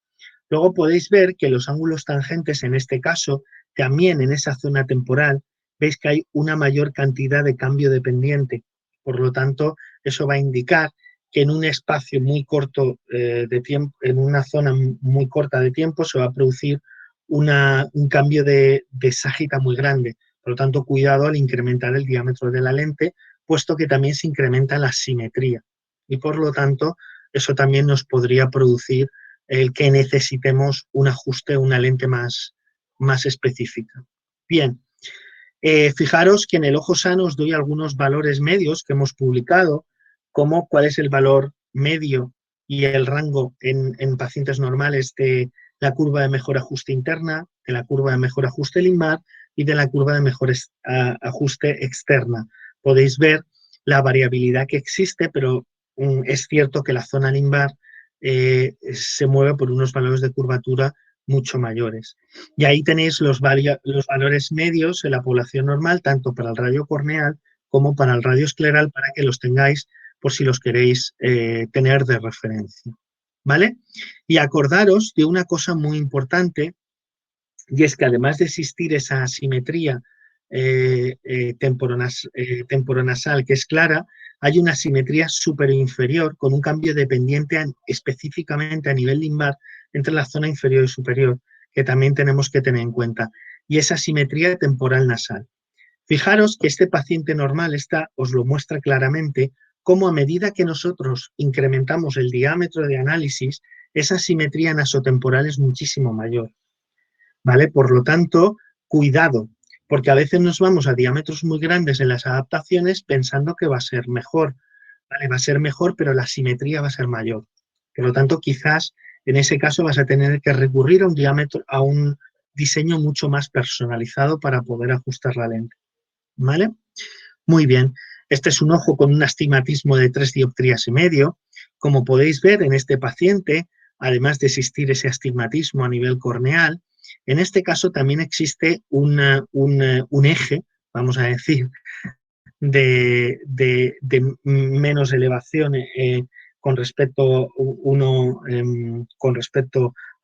Luego podéis ver que los ángulos tangentes, en este caso, también en esa zona temporal, veis que hay una mayor cantidad de cambio de pendiente. Por lo tanto, eso va a indicar que en un espacio muy corto de tiempo, en una zona muy corta de tiempo, se va a producir un cambio de ságita muy grande. Por lo tanto, cuidado al incrementar el diámetro de la lente, puesto que también se incrementa la simetría. Y por lo tanto, eso también nos podría producir el que necesitemos un ajuste, una lente más específica. Bien, fijaros que en el ojo sano os doy algunos valores medios que hemos publicado, como cuál es el valor medio y el rango en pacientes normales de la curva de mejor ajuste interna, de la curva de mejor ajuste limbar y de la curva de mejor ajuste externa. Podéis ver la variabilidad que existe, pero es cierto que la zona limbar se mueve por unos valores de curvatura mucho mayores. Y ahí tenéis los valores medios en la población normal, tanto para el radio corneal como para el radio escleral, para que los tengáis por si los queréis tener de referencia. ¿Vale? Y acordaros de una cosa muy importante, y es que además de existir esa asimetría temporonasal que es clara, hay una simetría superinferior con un cambio dependiente específicamente a nivel limbar entre la zona inferior y superior, que también tenemos que tener en cuenta, y esa simetría temporal nasal. Fijaros que este paciente normal os lo muestra claramente, cómo a medida que nosotros incrementamos el diámetro de análisis, esa simetría nasotemporal es muchísimo mayor. ¿Vale? Por lo tanto, cuidado, porque a veces nos vamos a diámetros muy grandes en las adaptaciones pensando que va a ser mejor, ¿vale? Va a ser mejor, pero la simetría va a ser mayor. Por lo tanto, quizás en ese caso vas a tener que recurrir a un diseño mucho más personalizado para poder ajustar la lente. ¿Vale? Muy bien. Este es un ojo con un astigmatismo de 3,5 dioptrías. Como podéis ver en este paciente, además de existir ese astigmatismo a nivel corneal, en este caso también existe un eje, vamos a decir, de menos elevación con respecto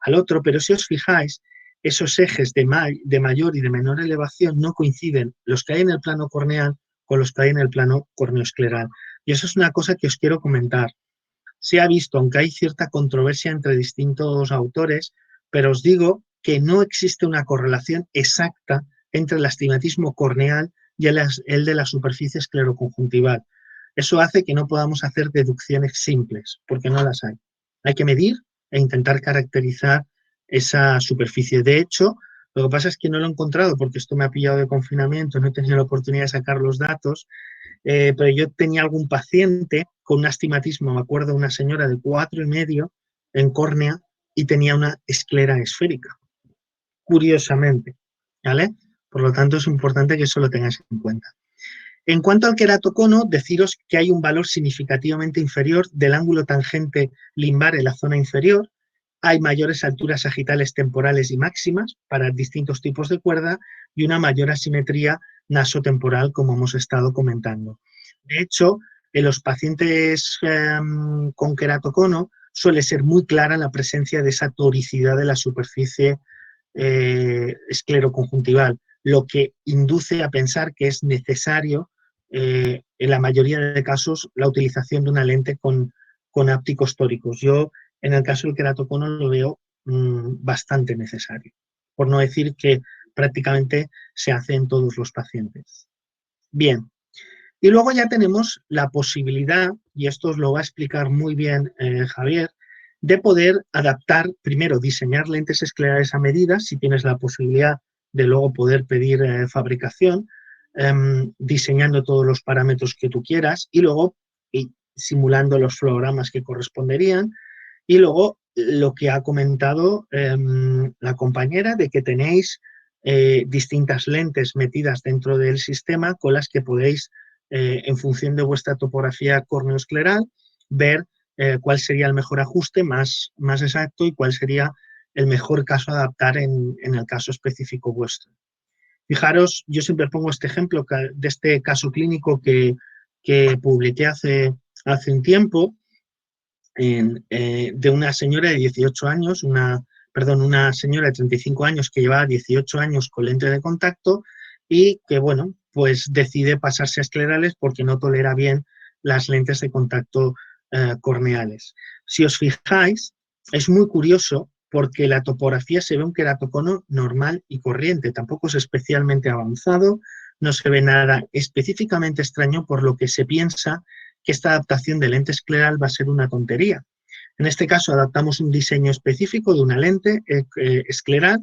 al otro, pero si os fijáis, esos ejes de mayor y de menor elevación no coinciden, los que hay en el plano corneal con los que hay en el plano corneoescleral. Y eso es una cosa que os quiero comentar. Se ha visto, aunque hay cierta controversia entre distintos autores, pero os digo que no existe una correlación exacta entre el astigmatismo corneal y el de la superficie escleroconjuntival. Eso hace que no podamos hacer deducciones simples, porque no las hay. Hay que medir e intentar caracterizar esa superficie. De hecho, lo que pasa es que no lo he encontrado porque esto me ha pillado de confinamiento, no he tenido la oportunidad de sacar los datos, pero yo tenía algún paciente con un astigmatismo, me acuerdo, una señora de 4,5 en córnea y tenía una esclera esférica, curiosamente, ¿vale? Por lo tanto, es importante que eso lo tengáis en cuenta. En cuanto al queratocono, deciros que hay un valor significativamente inferior del ángulo tangente limbar en la zona inferior, hay mayores alturas sagitales temporales y máximas para distintos tipos de cuerda y una mayor asimetría nasotemporal, como hemos estado comentando. De hecho, en los pacientes con queratocono suele ser muy clara la presencia de esa toricidad de la superficie escleroconjuntival, lo que induce a pensar que es necesario, en la mayoría de casos, la utilización de una lente con ápticos tóricos. Yo, en el caso del queratocono, lo veo bastante necesario, por no decir que prácticamente se hace en todos los pacientes. Bien, y luego ya tenemos la posibilidad, y esto os lo va a explicar muy bien Javier, de poder adaptar, primero diseñar lentes esclerales a medida, si tienes la posibilidad de luego poder pedir fabricación, diseñando todos los parámetros que tú quieras y luego simulando los fluorogramas que corresponderían. Y luego lo que ha comentado la compañera de que tenéis distintas lentes metidas dentro del sistema con las que podéis, en función de vuestra topografía corneoescleral, ver cuál sería el mejor ajuste más exacto y cuál sería el mejor caso a adaptar en el caso específico vuestro. Fijaros, yo siempre pongo este ejemplo de este caso clínico que publiqué hace un tiempo, de una señora de 18 años, una señora de 35 años que llevaba 18 años con lente de contacto y que, bueno, pues decide pasarse a esclerales porque no tolera bien las lentes de contacto corneales. Si os fijáis, es muy curioso porque la topografía se ve un queratocono normal y corriente, tampoco es especialmente avanzado, no se ve nada específicamente extraño, por lo que se piensa que esta adaptación de lente escleral va a ser una tontería. En este caso adaptamos un diseño específico de una lente escleral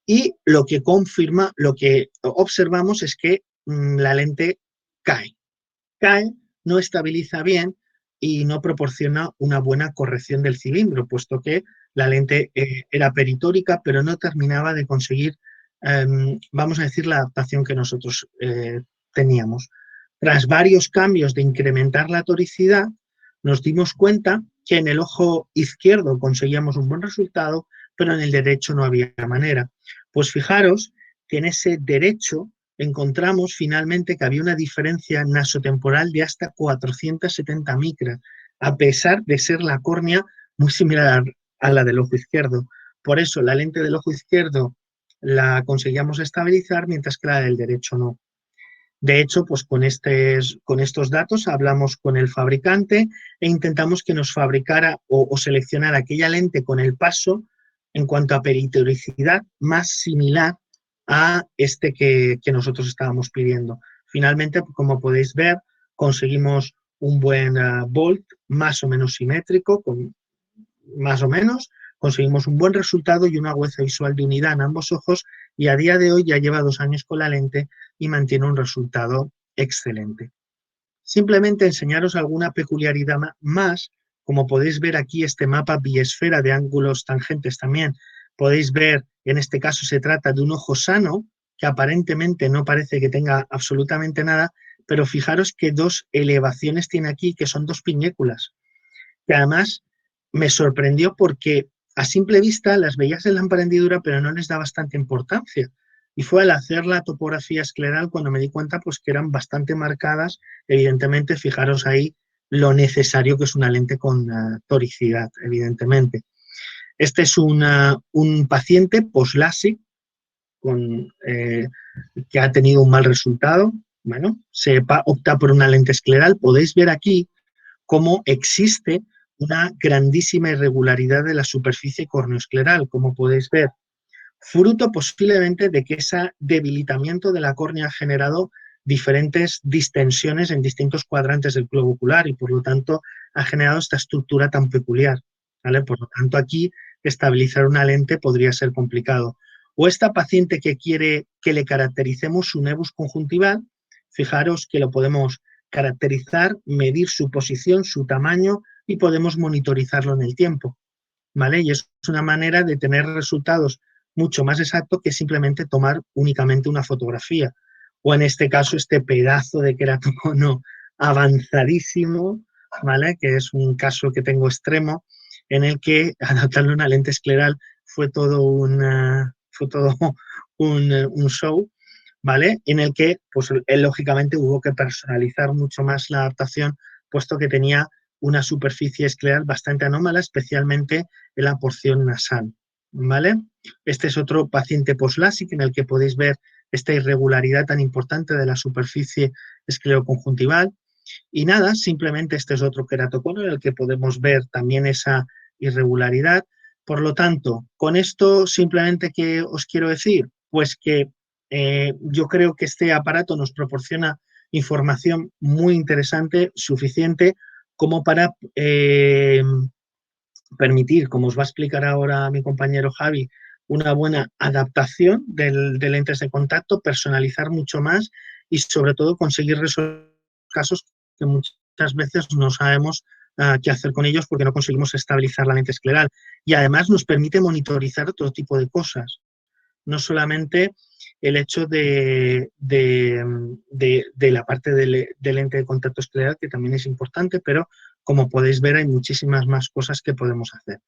y lo que confirma, lo que observamos es que la lente cae, no estabiliza bien y no proporciona una buena corrección del cilindro, puesto que la lente era peritórica, pero no terminaba de conseguir, vamos a decir, la adaptación que nosotros teníamos. Tras varios cambios de incrementar la toricidad, nos dimos cuenta que en el ojo izquierdo conseguíamos un buen resultado, pero en el derecho no había manera. Pues fijaros que en ese derecho encontramos finalmente que había una diferencia nasotemporal de hasta 470 micras, a pesar de ser la córnea muy similar a la del ojo izquierdo. Por eso la lente del ojo izquierdo la conseguíamos estabilizar, mientras que la del derecho no. De hecho, pues con estos datos hablamos con el fabricante e intentamos que nos fabricara o seleccionara aquella lente con el paso en cuanto a peritoricidad más similar a este que nosotros estábamos pidiendo. Finalmente, como podéis ver, conseguimos un buen volt más o menos simétrico, más o menos, conseguimos un buen resultado y una agudeza visual de unidad en ambos ojos, y a día de hoy ya lleva 2 años con la lente y mantiene un resultado excelente. Simplemente enseñaros alguna peculiaridad más, como podéis ver aquí este mapa biesfera de ángulos tangentes también, podéis ver, en este caso se trata de un ojo sano, que aparentemente no parece que tenga absolutamente nada, pero fijaros que 2 elevaciones tiene aquí, que son 2 piñéculas, que además me sorprendió porque a simple vista las veías en la emprendidura, pero no les da bastante importancia. Y fue al hacer la topografía escleral cuando me di cuenta pues, que eran bastante marcadas. Evidentemente, fijaros ahí lo necesario que es una lente con toricidad, evidentemente. Este es un paciente post-LASIK que ha tenido un mal resultado. Bueno, se opta por una lente escleral. Podéis ver aquí cómo existe una grandísima irregularidad de la superficie corneoescleral, como podéis ver, fruto posiblemente de que ese debilitamiento de la córnea ha generado diferentes distensiones en distintos cuadrantes del globo ocular y por lo tanto ha generado esta estructura tan peculiar, ¿vale? Por lo tanto aquí estabilizar una lente podría ser complicado. O esta paciente que quiere que le caractericemos su nevus conjuntival, fijaros que lo podemos caracterizar, medir su posición, su tamaño y podemos monitorizarlo en el tiempo, ¿vale? Y es una manera de tener resultados mucho más exactos que simplemente tomar únicamente una fotografía. O en este caso, este pedazo de queratocono avanzadísimo, ¿vale? Que es un caso que tengo extremo, en el que adaptarle una lente escleral fue todo un show, ¿vale? En el que, pues, él lógicamente hubo que personalizar mucho más la adaptación, puesto que tenía una superficie escleral bastante anómala, especialmente en la porción nasal, ¿vale? Este es otro paciente post-LASIK en el que podéis ver esta irregularidad tan importante de la superficie escleroconjuntival. Y nada, simplemente este es otro queratocono en el que podemos ver también esa irregularidad. Por lo tanto, con esto simplemente, ¿qué os quiero decir? Pues que yo creo que este aparato nos proporciona información muy interesante, suficiente como para permitir, como os va a explicar ahora mi compañero Javi, una buena adaptación de lentes de contacto, personalizar mucho más y sobre todo conseguir resolver casos que muchas veces no sabemos qué hacer con ellos porque no conseguimos estabilizar la lente escleral. Y además nos permite monitorizar otro tipo de cosas, no solamente el hecho de la parte de lente de contacto escleral, que también es importante, pero como podéis ver hay muchísimas más cosas que podemos hacer.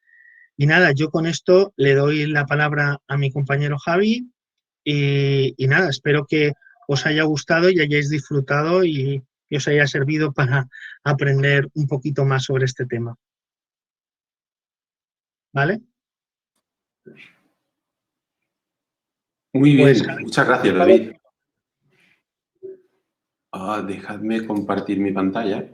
Y nada, yo con esto le doy la palabra a mi compañero Javi y nada, espero que os haya gustado y hayáis disfrutado y os haya servido para aprender un poquito más sobre este tema. ¿Vale? Muy bien, Pues, muchas gracias, David. Dejadme compartir mi pantalla.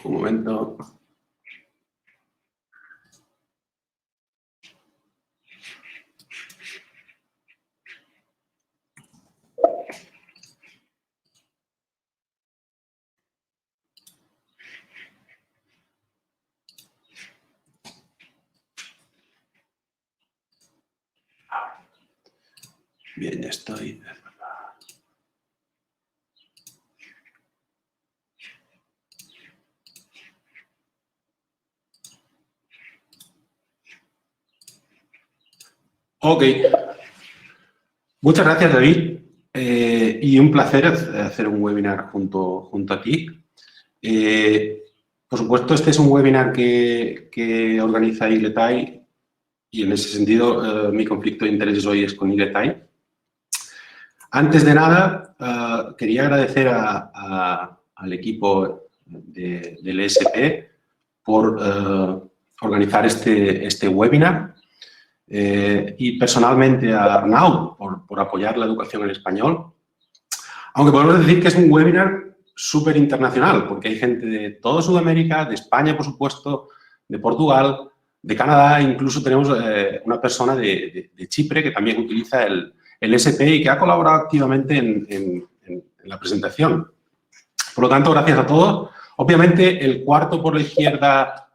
Un momento. Bien, ya estoy. Ok. Muchas gracias, David. Y un placer hacer un webinar junto a ti. Por supuesto, este es un webinar que organiza Igletai y en ese sentido mi conflicto de intereses hoy es con Igletai. Antes de nada, quería agradecer al equipo del ESP por organizar este webinar y personalmente a Arnau por apoyar la educación en español. Aunque podemos decir que es un webinar súper internacional, porque hay gente de toda Sudamérica, de España, por supuesto, de Portugal, de Canadá, incluso tenemos una persona de Chipre que también utiliza el SP y que ha colaborado activamente en la presentación. Por lo tanto, gracias a todos. Obviamente, el cuarto por la izquierda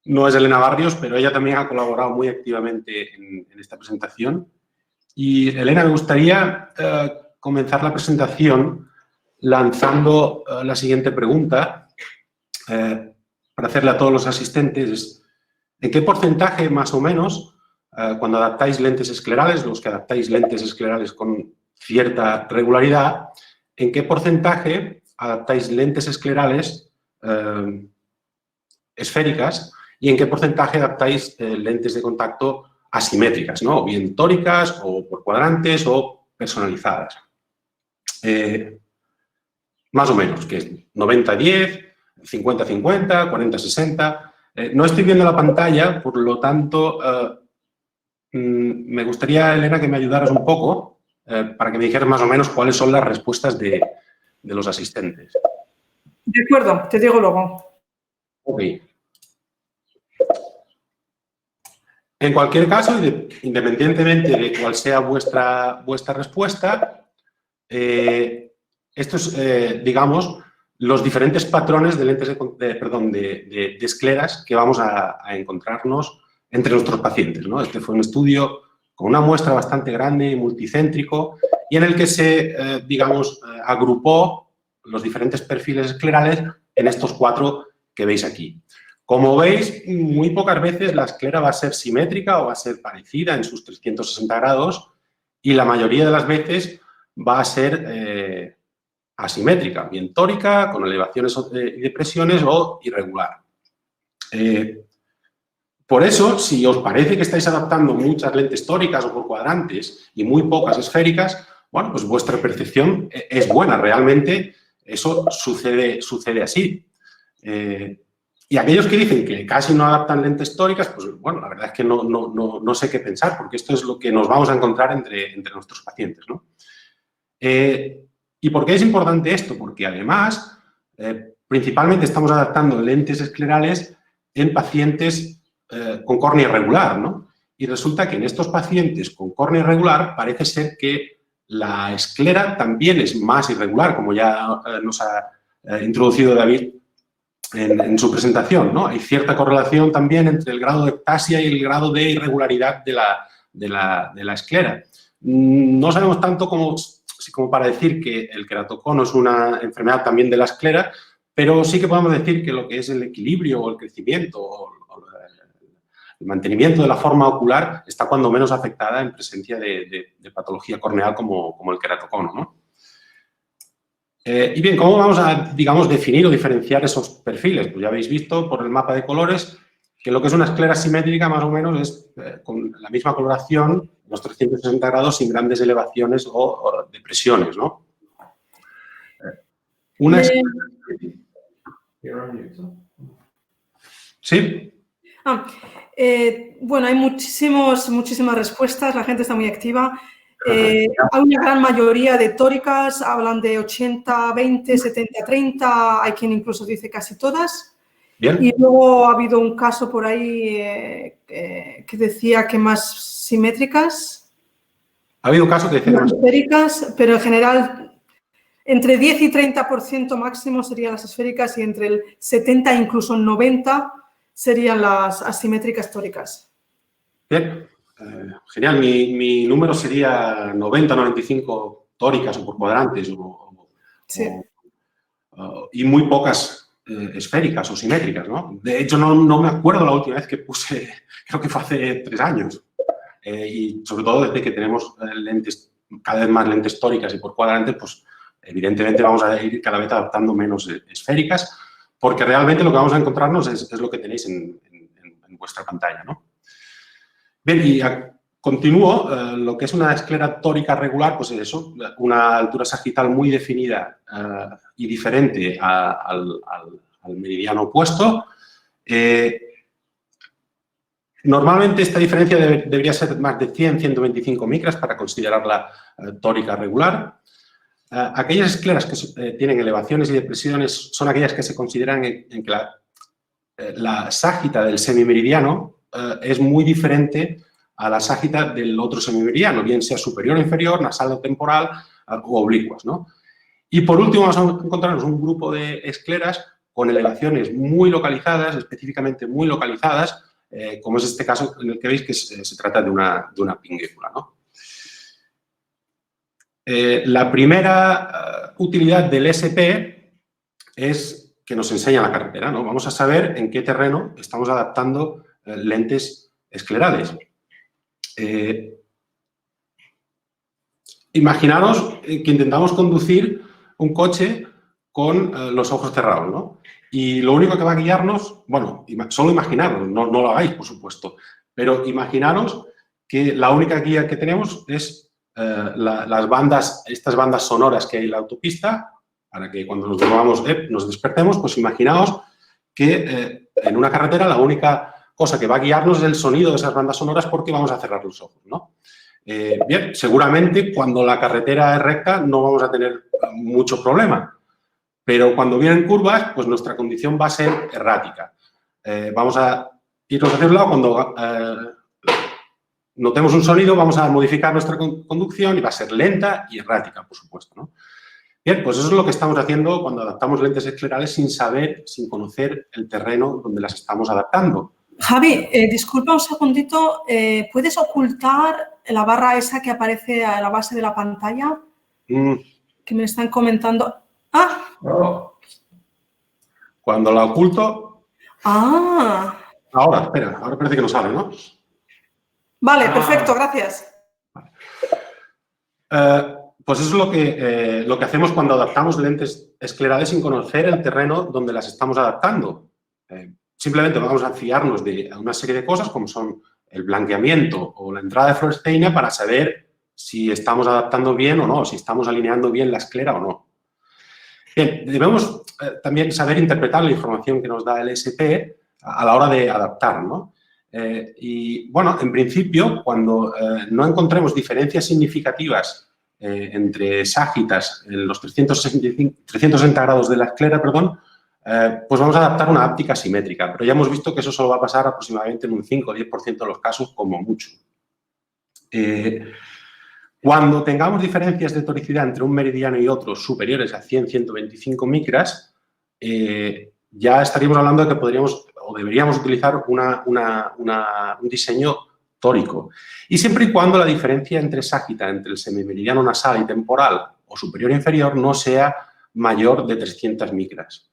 no es Elena Barrios, pero ella también ha colaborado muy activamente en esta presentación. Y, Elena, me gustaría comenzar la presentación lanzando la siguiente pregunta para hacerle a todos los asistentes. ¿En qué porcentaje, más o menos, cuando adaptáis lentes esclerales, los que adaptáis lentes esclerales con cierta regularidad, en qué porcentaje adaptáis lentes esclerales esféricas y en qué porcentaje adaptáis lentes de contacto asimétricas, ¿no? O bien tóricas o por cuadrantes o personalizadas? Más o menos, que es 90-10, 50-50, 40-60. No estoy viendo la pantalla, por lo tanto, me gustaría, Elena, que me ayudaras un poco para que me dijeras más o menos cuáles son las respuestas de los asistentes. De acuerdo, te digo luego. Ok. En cualquier caso, independientemente de cuál sea vuestra respuesta, estos, digamos, los diferentes patrones de lentes de escleras que vamos a encontrarnos entre nuestros pacientes, ¿no? Este fue un estudio con una muestra bastante grande y multicéntrico y en el que se, digamos, agrupó los diferentes perfiles esclerales en estos 4 que veis aquí. Como veis, muy pocas veces la esclera va a ser simétrica o va a ser parecida en sus 360 grados y la mayoría de las veces va a ser asimétrica, bien tórica, con elevaciones y depresiones o irregular. Por eso, si os parece que estáis adaptando muchas lentes tóricas o por cuadrantes y muy pocas esféricas, bueno, pues vuestra percepción es buena, realmente eso sucede así. Y aquellos que dicen que casi no adaptan lentes tóricas, pues bueno, la verdad es que no sé qué pensar, porque esto es lo que nos vamos a encontrar entre nuestros pacientes, ¿no? ¿Y por qué es importante esto? Porque además, principalmente estamos adaptando lentes esclerales en pacientes con córnea irregular, ¿no? Y resulta que en estos pacientes con córnea irregular parece ser que la esclera también es más irregular, como ya nos ha introducido David en su presentación, ¿no? Hay cierta correlación también entre el grado de ectasia y el grado de irregularidad de la esclera. No sabemos tanto como para decir que el queratocono es una enfermedad también de la esclera, pero sí que podemos decir que lo que es el equilibrio o el crecimiento o el mantenimiento de la forma ocular está cuando menos afectada en presencia de patología corneal como el queratocono, ¿no? Y bien, ¿cómo vamos a, digamos, definir o diferenciar esos perfiles? Pues ya habéis visto por el mapa de colores que lo que es una esclera simétrica más o menos es con la misma coloración, los 360 grados sin grandes elevaciones o depresiones, ¿no? Una ¿Sí? Bueno, hay muchísimas respuestas, la gente está muy activa. Hay una gran mayoría de tóricas, hablan de 80-20, 70-30, hay quien incluso dice casi todas. Bien. Y luego ha habido un caso por ahí que decía que más simétricas. Ha habido casos que decían más esféricas, pero en general entre 10 y 30% máximo serían las esféricas y entre el 70 e incluso 90 serían las asimétricas tóricas. Bien. Genial, mi número sería 90-95 tóricas o por cuadrantes Sí. Y muy pocas esféricas o simétricas, ¿no? De hecho, no me acuerdo la última vez que puse, creo que fue hace 3 años. Y sobre todo desde que tenemos cada vez más lentes tóricas y por cuadrantes, pues evidentemente vamos a ir cada vez adaptando menos esféricas, porque realmente lo que vamos a encontrarnos es lo que tenéis en vuestra pantalla, ¿no? Bien, y continúo. Lo que es una esclera tórica regular, pues es eso, una altura sagital muy definida y diferente al meridiano opuesto. Normalmente esta diferencia debería ser más de 100-125 micras para considerarla tórica regular. Aquellas escleras que tienen elevaciones y depresiones son aquellas que se consideran en que la ságita del semimeridiano es muy diferente a la ságita del otro semimeridiano, bien sea superior o inferior, nasal o temporal o oblicuas, ¿no? Y por último vamos a encontrarnos un grupo de escleras con elevaciones muy localizadas, específicamente muy localizadas, como es este caso en el que veis que se trata de una pinguécula, ¿no? La primera utilidad del SP es que nos enseña la carretera, ¿no? Vamos a saber en qué terreno estamos adaptando lentes esclerales. Imaginaros que intentamos conducir un coche con los ojos cerrados, ¿no? Y lo único que va a guiarnos, bueno, solo imaginaros, no lo hagáis, por supuesto, pero imaginaros que la única guía que tenemos es estas bandas sonoras que hay en la autopista, para que cuando nos despertemos, pues imaginaos que en una carretera la única cosa que va a guiarnos es el sonido de esas bandas sonoras porque vamos a cerrar los ojos, ¿no? Bien, seguramente cuando la carretera es recta no vamos a tener mucho problema, pero cuando vienen curvas, pues nuestra condición va a ser errática. Vamos a irnos hacia un lado, cuando notemos un sonido, vamos a modificar nuestra conducción y va a ser lenta y errática, por supuesto, ¿no? Bien, pues eso es lo que estamos haciendo cuando adaptamos lentes esclerales sin conocer el terreno donde las estamos adaptando. Javi, disculpa un segundito, ¿puedes ocultar la barra esa que aparece a la base de la pantalla? Que me están comentando. Ah. Cuando la oculto... Ah. Ahora, espera, ahora parece que no sale, ¿no? Vale, perfecto, gracias. Pues eso es lo que hacemos cuando adaptamos lentes esclerales sin conocer el terreno donde las estamos adaptando. Simplemente vamos a fiarnos de una serie de cosas como son el blanqueamiento o la entrada de fluoresceína para saber si estamos adaptando bien o no, si estamos alineando bien la esclera o no. Bien, debemos también saber interpretar la información que nos da el ESP a la hora de adaptar, ¿no? Y, bueno, en principio, cuando no encontremos diferencias significativas entre ságittas en los 360 grados de la esclera, perdón, pues vamos a adaptar una óptica simétrica. Pero ya hemos visto que eso solo va a pasar aproximadamente en un 5 o 10% de los casos, como mucho. Cuando tengamos diferencias de toricidad entre un meridiano y otro superiores a 100-125 micras, ya estaríamos hablando de que podríamos o deberíamos utilizar un diseño tórico. Y siempre y cuando la diferencia entre ságita, entre el semimeridiano nasal y temporal o superior e inferior, no sea mayor de 300 micras.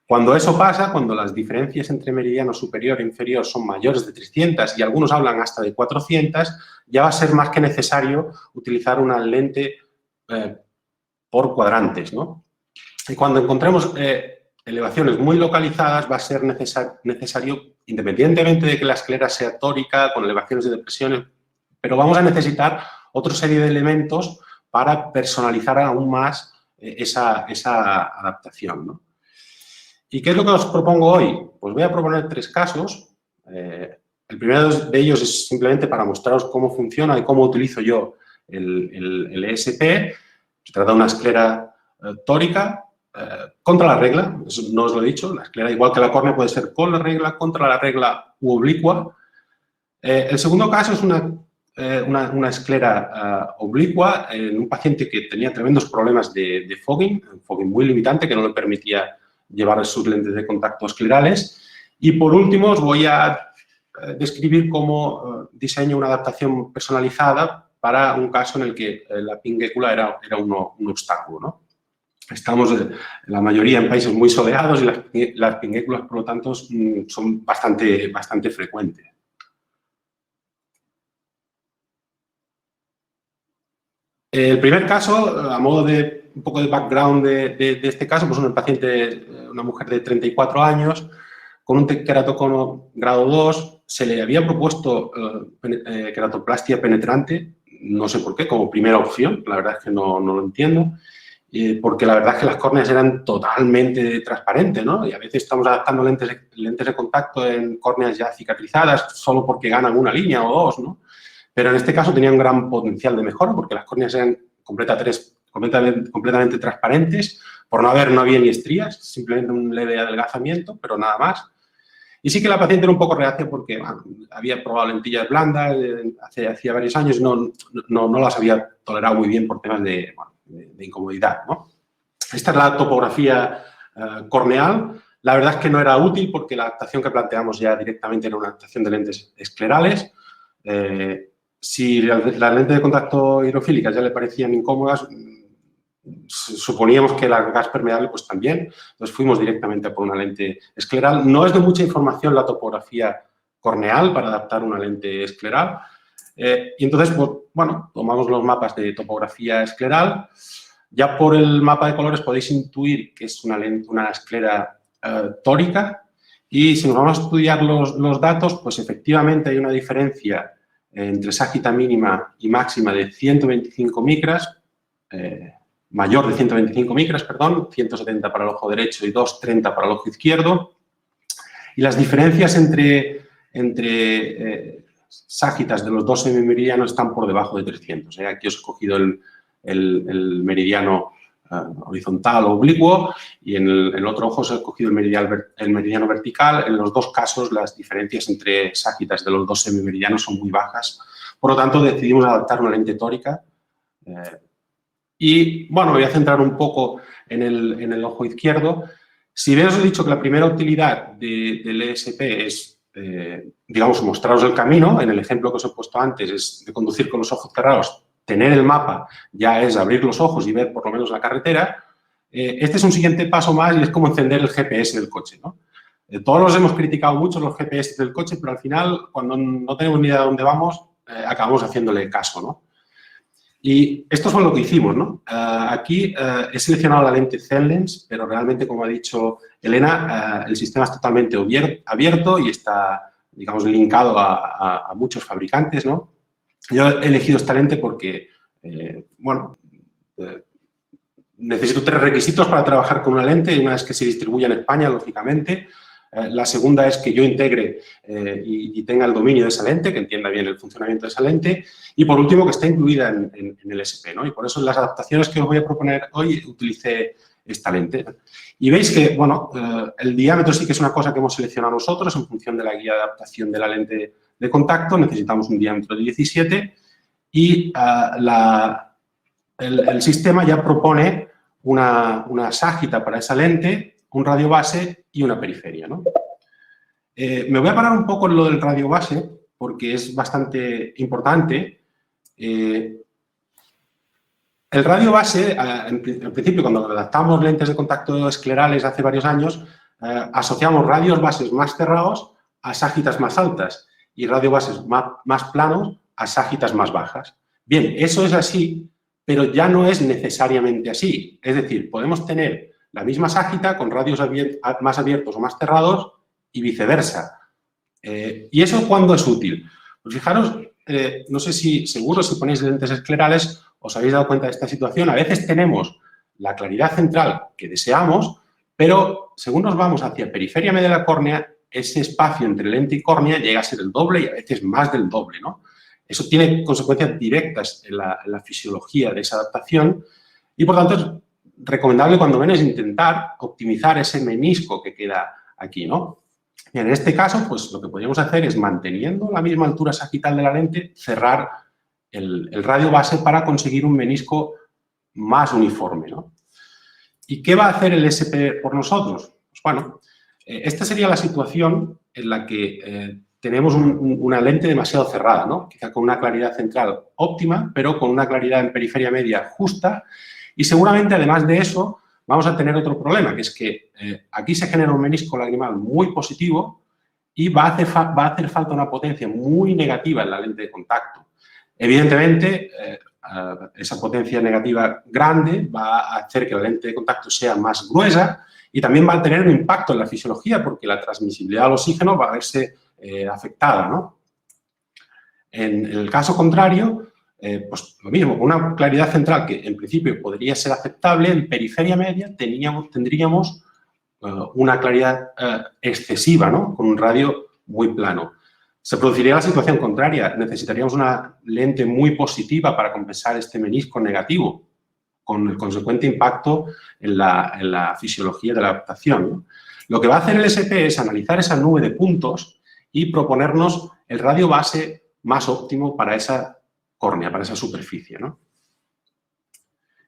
Cuando eso pasa, cuando las diferencias entre meridiano superior e inferior son mayores de 300 y algunos hablan hasta de 400, ya va a ser más que necesario utilizar una lente por cuadrantes, ¿no? Y cuando encontremos elevaciones muy localizadas, va a ser necesario, independientemente de que la esclera sea tórica, con elevaciones de depresiones, pero vamos a necesitar otra serie de elementos para personalizar aún más esa adaptación, ¿no? ¿Y qué es lo que os propongo hoy? Pues voy a proponer 3 casos. El primero de ellos es simplemente para mostraros cómo funciona y cómo utilizo yo el ESP. Se trata de una esclera tórica contra la regla, eso no os lo he dicho, la esclera igual que la córnea puede ser con la regla, contra la regla u oblicua. El segundo caso es una esclera oblicua en un paciente que tenía tremendos problemas de fogging, un fogging muy limitante que no le permitía llevar sus lentes de contacto esclerales. Y por último os voy a describir cómo diseño una adaptación personalizada para un caso en el que la pinguécula era un obstáculo, ¿no? Estamos la mayoría en países muy soleados y las pinguéculas, por lo tanto, son bastante frecuentes. El primer caso, a modo de un poco de background de este caso, pues una mujer de 34 años con un queratocono grado 2, se le había propuesto queratoplastia penetrante, no sé por qué, como primera opción, la verdad es que no lo entiendo, porque la verdad es que las córneas eran totalmente transparentes, ¿no? Y a veces estamos adaptando lentes de contacto en córneas ya cicatrizadas solo porque ganan una línea o dos, ¿no? Pero en este caso tenía un gran potencial de mejora porque las córneas eran completamente transparentes. Por no había ni estrías, simplemente un leve adelgazamiento, pero nada más. Y sí que la paciente era un poco reacia porque había probado lentillas blandas hacía varios años y no las había tolerado muy bien por temas de incomodidad, ¿no? Esta es la topografía corneal. La verdad es que no era útil porque la adaptación que planteamos ya directamente era una adaptación de lentes esclerales. Si las lentes de contacto hidrofílicas ya le parecían incómodas, suponíamos que la gas permeable pues también. Entonces fuimos directamente a por una lente escleral. No es de mucha información la topografía corneal para adaptar una lente escleral. Y entonces, pues, bueno, tomamos los mapas de topografía escleral. Ya por el mapa de colores podéis intuir que es una esclera tórica. Y si nos vamos a estudiar los datos, pues efectivamente hay una diferencia entre ságita mínima y máxima de 125 micras, mayor de 125 micras, perdón, 170 para el ojo derecho y 230 para el ojo izquierdo. Y las diferencias entre ságitas de los dos semimeridianos están por debajo de 300. Aquí os he cogido el meridiano horizontal o oblicuo y en el otro ojo os he cogido el meridiano vertical. En los dos casos las diferencias entre ságitas de los dos semimeridianos son muy bajas. Por lo tanto, decidimos adaptar una lente tórica. Y, bueno, me voy a centrar un poco en el ojo izquierdo. Si bien os he dicho que la primera utilidad del ESP es, digamos, mostraros el camino, en el ejemplo que os he puesto antes es de conducir con los ojos cerrados, tener el mapa ya es abrir los ojos y ver por lo menos la carretera. este es un siguiente paso más y es como encender el GPS del coche, ¿no? Todos los hemos criticado mucho los GPS del coche, pero al final, cuando no tenemos ni idea de dónde vamos, acabamos haciéndole caso, ¿no? Y esto fue lo que hicimos, ¿no? Aquí he seleccionado la lente Zenlens, pero realmente, como ha dicho Elena, el sistema es totalmente abierto y está, digamos, linkado a muchos fabricantes, ¿no? Yo he elegido esta lente porque, bueno, necesito 3 requisitos para trabajar con una lente. Una es que se distribuya en España, lógicamente. La segunda es que yo integre y tenga el dominio de esa lente, que entienda bien el funcionamiento de esa lente. Y, por último, que esté incluida en el SP, ¿no? Y por eso en las adaptaciones que os voy a proponer hoy utilicé esta lente. Y veis que, bueno, el diámetro sí que es una cosa que hemos seleccionado nosotros en función de la guía de adaptación de la lente de contacto. Necesitamos un diámetro de 17 y el sistema ya propone una ságita para esa lente, un radio base y una periferia, ¿no? Me voy a parar un poco en lo del radio base porque es bastante importante. El radio base, en principio, cuando adaptamos lentes de contacto esclerales hace varios años, asociamos radios bases más cerrados a ságitas más altas y radio bases más planos a ságitas más bajas. Bien, eso es así, pero ya no es necesariamente así. Es decir, podemos tener la misma ságita con radios más abiertos o más cerrados y viceversa. ¿Y eso cuándo es útil? Pues fijaros, no sé si seguro si ponéis lentes esclerales os habéis dado cuenta de esta situación. A veces tenemos la claridad central que deseamos, pero según nos vamos hacia periferia media de la córnea, ese espacio entre lente y córnea llega a ser el doble y a veces más del doble, ¿no? Eso tiene consecuencias directas en la fisiología de esa adaptación y, por tanto, es recomendable cuando menos intentar optimizar ese menisco que queda aquí, ¿no? Y en este caso, pues lo que podríamos hacer es, manteniendo la misma altura sagital de la lente, cerrar el radio base para conseguir un menisco más uniforme, ¿no? ¿Y qué va a hacer el SP por nosotros? Pues bueno, esta sería la situación en la que tenemos una lente demasiado cerrada, ¿no? Quizá con una claridad central óptima, pero con una claridad en periferia media justa. Y seguramente, además de eso, vamos a tener otro problema, que es que aquí se genera un menisco lagrimal muy positivo y va a hacer falta una potencia muy negativa en la lente de contacto. Evidentemente, esa potencia negativa grande va a hacer que la lente de contacto sea más gruesa y también va a tener un impacto en la fisiología porque la transmisibilidad al oxígeno va a verse afectada, ¿no? En el caso contrario, pues lo mismo, con una claridad central que en principio podría ser aceptable, en periferia media tendríamos una claridad excesiva, ¿no? Con un radio muy plano. Se produciría la situación contraria, necesitaríamos una lente muy positiva para compensar este menisco negativo, con el consecuente impacto en la fisiología de la adaptación, ¿no? Lo que va a hacer el SP es analizar esa nube de puntos y proponernos el radio base más óptimo para esa córnea, para esa superficie, ¿no?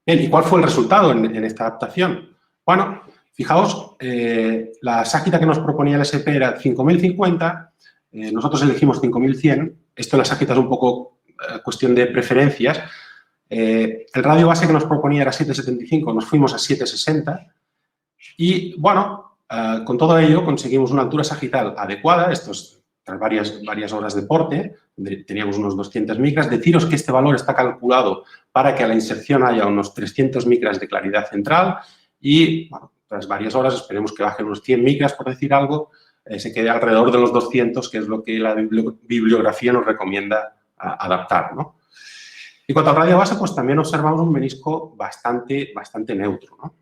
Bien, ¿y cuál fue el resultado en esta adaptación? Bueno, fijaos, la ságita que nos proponía el SP era 5050, nosotros elegimos 5100, esto en la ságita es un poco cuestión de preferencias. El radio base que nos proponía era 775, nos fuimos a 760 y, bueno, con todo ello conseguimos una altura sagital adecuada, esto es tras varias horas de porte, teníamos unos 200 micras. Deciros que este valor está calculado para que a la inserción haya unos 300 micras de claridad central y, bueno, tras varias horas esperemos que baje unos 100 micras, por decir algo, se quede alrededor de los 200, que es lo que la bibliografía nos recomienda adaptar, ¿no? En cuanto al radio base, pues también observamos un menisco bastante neutro, ¿no?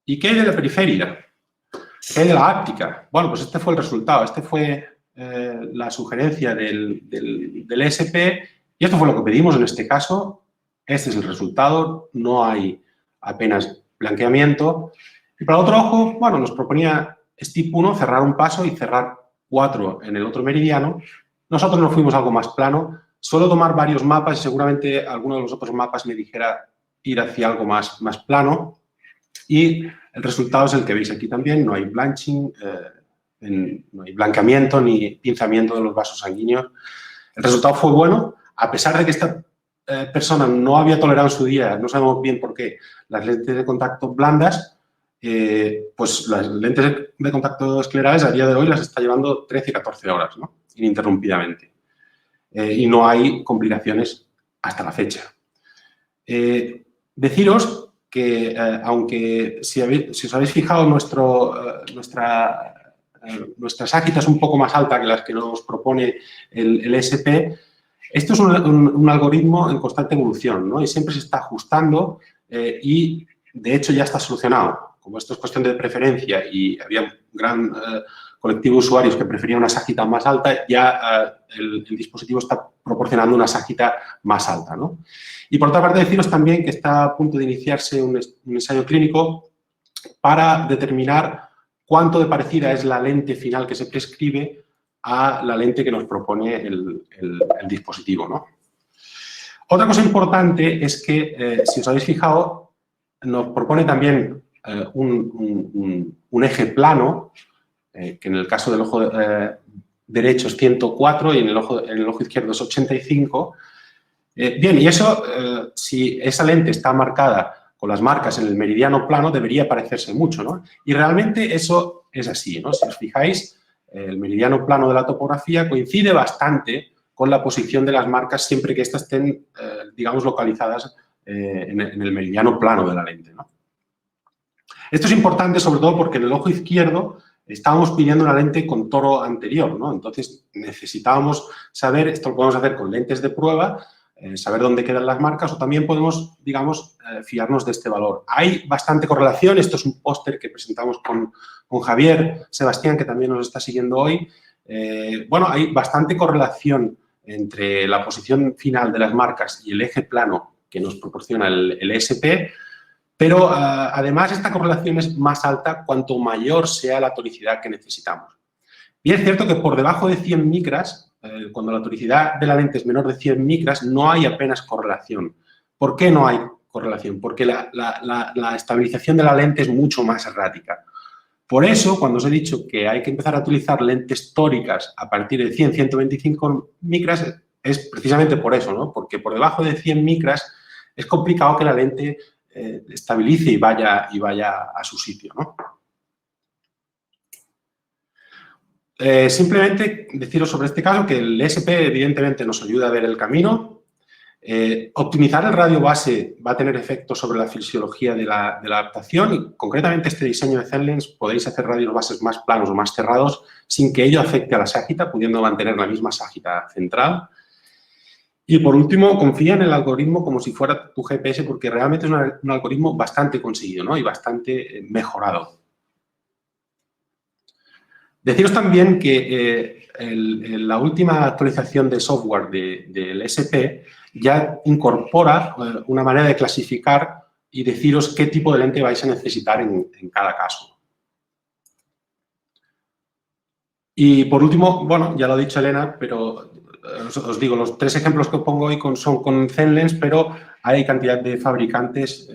¿Y qué hay de la periferia? ¿Qué hay de la áptica? Bueno, pues este fue el resultado. Este fue la sugerencia del SP y esto fue lo que pedimos en este caso. Este es el resultado. No hay apenas blanqueamiento. Y para el otro ojo, bueno, nos proponía STIP 1 cerrar un paso y cerrar 4 en el otro meridiano. Nosotros nos fuimos a algo más plano. Suelo tomar varios mapas y seguramente alguno de los otros mapas me dijera ir hacia algo más plano. Y el resultado es el que veis aquí también. No hay blanching, no hay blanqueamiento ni pinzamiento de los vasos sanguíneos. El resultado fue bueno, a pesar de que esta persona no había tolerado en su día, no sabemos bien por qué, las lentes de contacto blandas, pues las lentes de contacto esclerales a día de hoy las está llevando 13-14 horas, ¿no? Ininterrumpidamente. Y no hay complicaciones hasta la fecha. Deciros que, aunque si os habéis fijado, nuestra sáquita es un poco más alta que las que nos propone el ESP, esto es un algoritmo en constante evolución, ¿no? Y siempre se está ajustando y, de hecho, ya está solucionado. Como esto es cuestión de preferencia y había un gran colectivo de usuarios que prefería una sáquita más alta, ya el dispositivo está proporcionando una sáquita más alta, ¿no? Y, por otra parte, deciros también que está a punto de iniciarse un ensayo clínico para determinar cuánto de parecida es la lente final que se prescribe a la lente que nos propone el dispositivo, ¿no? Otra cosa importante es que, si os habéis fijado, nos propone también un eje plano, que en el caso del ojo derecho es 104 y en el ojo izquierdo es 85. Bien, y eso, si esa lente está marcada con las marcas en el meridiano plano, debería parecerse mucho, ¿no? Y realmente eso es así, ¿no? Si os fijáis, el meridiano plano de la topografía coincide bastante con la posición de las marcas siempre que éstas estén, digamos, localizadas en el meridiano plano de la lente, ¿no? Esto es importante sobre todo porque en el ojo izquierdo estábamos pidiendo una lente con toro anterior, ¿no? Entonces necesitábamos saber, esto lo podemos hacer con lentes de prueba, saber dónde quedan las marcas o también podemos, digamos, fiarnos de este valor. Hay bastante correlación, esto es un póster que presentamos con Javier Sebastián, que también nos está siguiendo hoy. Bueno, hay bastante correlación entre la posición final de las marcas y el eje plano que nos proporciona el ESP, pero además esta correlación es más alta cuanto mayor sea la tonicidad que necesitamos. Y es cierto que por debajo de 100 micras, cuando la tonicidad de la lente es menor de 100 micras, no hay apenas correlación. ¿Por qué no hay correlación? Porque la estabilización de la lente es mucho más errática. Por eso, cuando os he dicho que hay que empezar a utilizar lentes tóricas a partir de 100-125 micras, es precisamente por eso, ¿no? Porque por debajo de 100 micras es complicado que la lente estabilice y vaya a su sitio, ¿no? Simplemente deciros sobre este caso que el ESP evidentemente nos ayuda a ver el camino. Optimizar el radio base va a tener efecto sobre la fisiología de la adaptación y concretamente este diseño de Zenlens podéis hacer radios bases más planos o más cerrados sin que ello afecte a la ságita, pudiendo mantener la misma ságita central. Y por último, confía en el algoritmo como si fuera tu GPS porque realmente es un algoritmo bastante conseguido, ¿no? Y bastante mejorado. Deciros también que la última actualización de software del ESP ya incorpora una manera de clasificar y deciros qué tipo de lente vais a necesitar en cada caso. Y por último, bueno, ya lo ha dicho Elena, pero os digo, los tres ejemplos que os pongo hoy son con Zenlens, pero hay cantidad de fabricantes,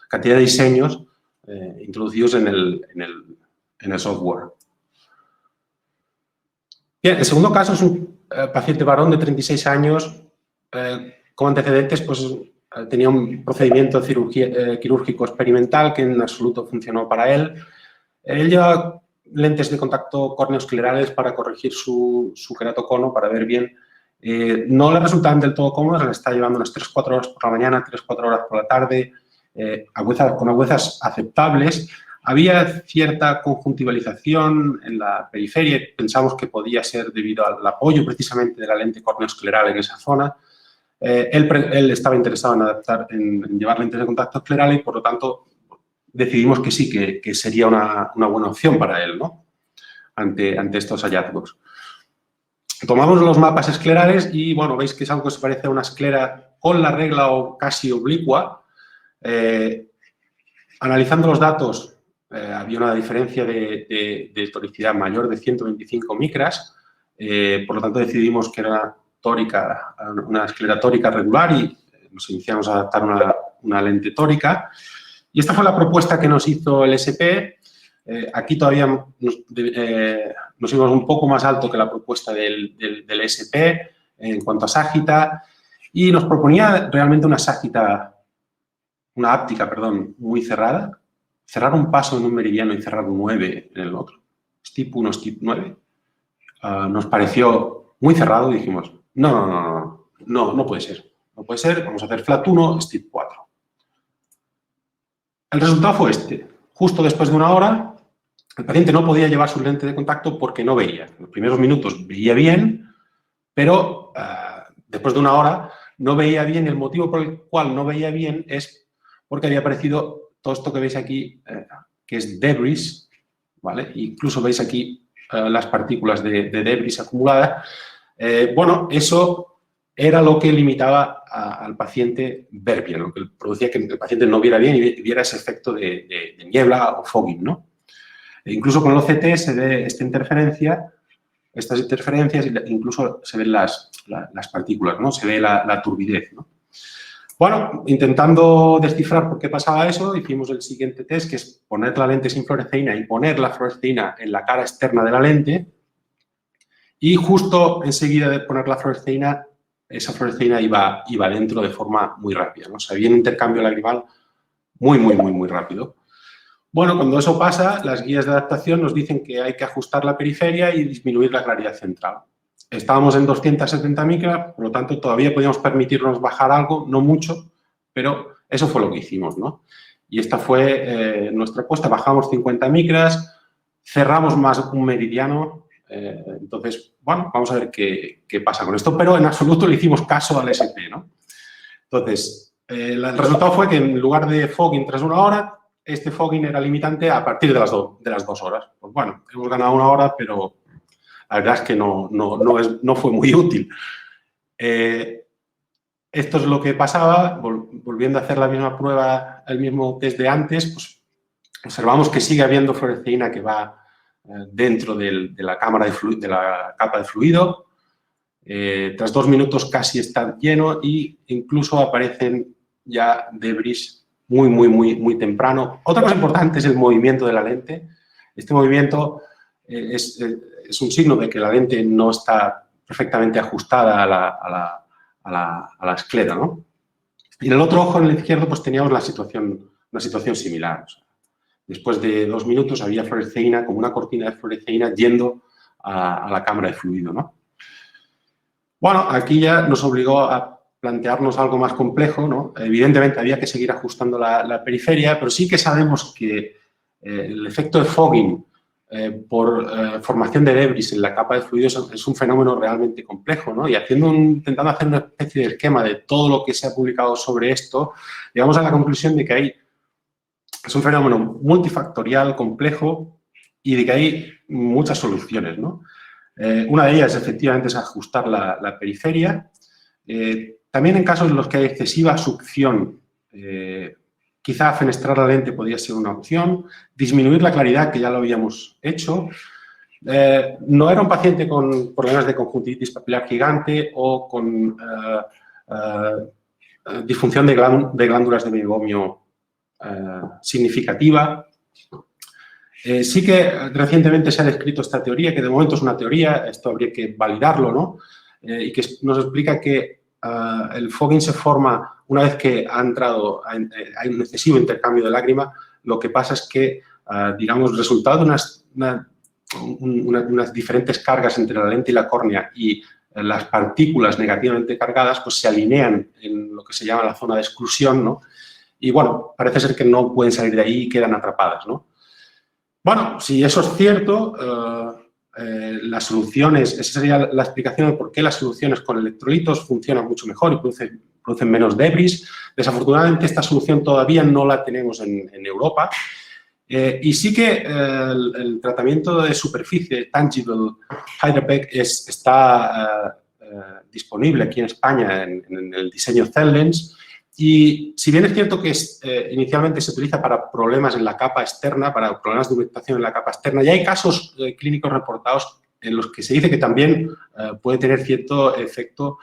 cantidad de diseños introducidos en el software. Bien, el segundo caso es un paciente varón de 36 años con antecedentes, pues tenía un procedimiento quirúrgico experimental que en absoluto funcionó para él. Él lleva lentes de contacto córneo-esclerales para corregir su queratocono, para ver bien. No le resultaban del todo cómodas, le está llevando unas 3-4 horas por la mañana, 3-4 horas por la tarde, con agudezas aceptables. Había cierta conjuntivalización en la periferia, pensamos que podía ser debido al apoyo precisamente de la lente córneo-escleral en esa zona. Él estaba interesado en llevar lentes de contacto escleral y, por lo tanto, decidimos que sí, que sería una buena opción para él, ¿no? Ante estos hallazgos. Tomamos los mapas esclerales y, bueno, veis que es algo que se parece a una esclera con la regla o casi oblicua. Analizando los datos, había una diferencia de tonicidad mayor de 125 micras, por lo tanto decidimos que era una esclera tórica regular y nos iniciamos a adaptar una lente tórica. Y esta fue la propuesta que nos hizo el ESP. Aquí todavía nos íbamos un poco más alto que la propuesta del ESP en cuanto a ságita. y nos proponía realmente una áptica, muy cerrada. Cerrar un paso en un meridiano y cerrar 9 en el otro. Step 1, Step 9. Nos pareció muy cerrado y dijimos, no puede ser. No puede ser, vamos a hacer flat 1, Step 4. El resultado fue este. Justo después de una hora, el paciente no podía llevar su lente de contacto porque no veía. En los primeros minutos veía bien, pero después de una hora no veía bien. El motivo por el cual no veía bien es porque había aparecido todo esto que veis aquí, que es debris, ¿vale? Incluso veis aquí las partículas de debris acumuladas. Bueno, eso era lo que limitaba al paciente ver bien, lo que producía que el paciente no viera bien y viera ese efecto de niebla o fogging, ¿no? E incluso con el OCT se ve estas interferencias, incluso se ven las partículas, ¿no? Se ve la turbidez, ¿no? Bueno, intentando descifrar por qué pasaba eso, hicimos el siguiente test, que es poner la lente sin fluoresceína y poner la fluoresceína en la cara externa de la lente. Y justo enseguida de poner la fluoresceína, esa fluoresceína iba dentro de forma muy rápida, ¿no? O sea, había un intercambio lagrimal muy rápido. Bueno, cuando eso pasa, las guías de adaptación nos dicen que hay que ajustar la periferia y disminuir la claridad central. Estábamos en 270 micras, por lo tanto, todavía podíamos permitirnos bajar algo, no mucho, pero eso fue lo que hicimos, ¿no? Y esta fue nuestra apuesta. Bajamos 50 micras, cerramos más un meridiano. Entonces, bueno, vamos a ver qué pasa con esto, pero en absoluto le hicimos caso al SP, ¿no? Entonces, el resultado fue que en lugar de fogging tras una hora, este fogging era limitante a partir de las 2 horas. Pues bueno, hemos ganado una hora, pero la verdad es que no fue muy útil. Esto es lo que pasaba, volviendo a hacer la misma prueba, el mismo test de antes, pues observamos que sigue habiendo fluoresceína que va dentro de la capa de fluido. Tras 2 minutos casi está lleno e incluso aparecen ya debris muy temprano. Otra cosa importante es el movimiento de la lente. Este movimiento es un signo de que la lente no está perfectamente ajustada a la esclera, ¿no? Y en el otro ojo, en el izquierdo, pues teníamos una situación similar. O sea, después de 2 minutos había fluoresceína, como una cortina de fluoresceína, yendo a la cámara de fluido, ¿no? Bueno, aquí ya nos obligó a plantearnos algo más complejo, ¿no? Evidentemente había que seguir ajustando la periferia, pero sí que sabemos que el efecto de fogging por formación de debris en la capa de fluidos es un fenómeno realmente complejo, ¿no? Y intentando hacer una especie de esquema de todo lo que se ha publicado sobre esto, llegamos a la conclusión de que es un fenómeno multifactorial, complejo, y de que hay muchas soluciones, ¿no? Una de ellas, efectivamente, es ajustar la periferia. También en casos en los que hay excesiva succión, quizá fenestrar la lente podría ser una opción. Disminuir la claridad, que ya lo habíamos hecho. No era un paciente con problemas de conjuntivitis papilar gigante o con disfunción de glándulas de meiomio significativa. Sí que recientemente se ha descrito esta teoría, que de momento es una teoría, esto habría que validarlo, ¿no? Y que nos explica que el fogging se forma una vez que hay un excesivo intercambio de lágrima. Lo que pasa es que, digamos, resultado de unas diferentes cargas entre la lente y la córnea y las partículas negativamente cargadas, pues se alinean en lo que se llama la zona de exclusión, ¿no? Y, bueno, parece ser que no pueden salir de ahí y quedan atrapadas, ¿no? Bueno, si eso es cierto, las soluciones, esa sería la explicación de por qué las soluciones con electrolitos funcionan mucho mejor y producen menos debris. Desafortunadamente, esta solución todavía no la tenemos en Europa. Y sí que el tratamiento de superficie, Tangible Hydropec, está disponible aquí en España en el diseño CellLens. Y si bien es cierto que inicialmente se utiliza para problemas en la capa externa, para problemas de humectación en la capa externa, ya hay casos clínicos reportados en los que se dice que también puede tener cierto efecto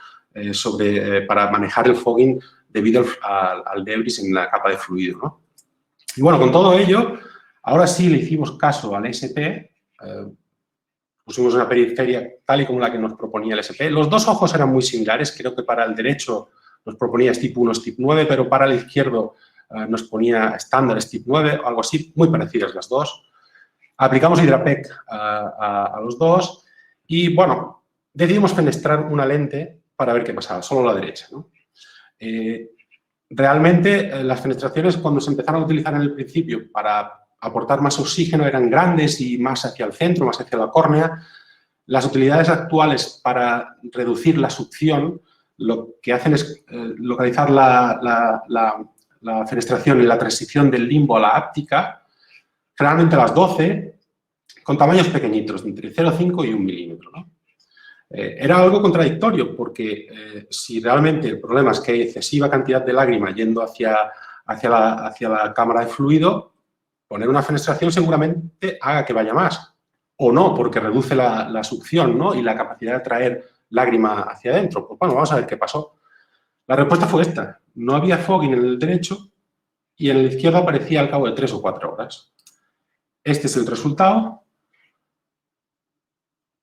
para manejar el fogging debido al debris en la capa de fluido, ¿no? Y bueno, con todo ello, ahora sí le hicimos caso al SP, pusimos una periferia tal y como la que nos proponía el SP. Los dos ojos eran muy similares, creo que para el derecho nos proponía STIP 1, STIP 9, pero para el izquierdo nos ponía estándar STIP 9 o algo así, muy parecidas las dos. Aplicamos Hydrapec a los dos y, bueno, decidimos fenestrar una lente para ver qué pasaba, solo la derecha, ¿no? Realmente, las fenestraciones, cuando se empezaron a utilizar en el principio para aportar más oxígeno, eran grandes y más hacia el centro, más hacia la córnea. Las utilidades actuales para reducir la succión, lo que hacen es localizar la fenestración en la transición del limbo a la áptica, generalmente a las 12, con tamaños pequeñitos, entre 0,5 y 1 milímetro, ¿no? Era algo contradictorio porque si realmente el problema es que hay excesiva cantidad de lágrima yendo hacia la cámara de fluido, poner una fenestración seguramente haga que vaya más. O no, porque reduce la succión, ¿no? Y la capacidad de atraer lágrima hacia adentro. Pues bueno, vamos a ver qué pasó. La respuesta fue esta. No había fogging en el derecho y en el izquierdo aparecía al cabo de 3 o 4 horas. Este es el resultado.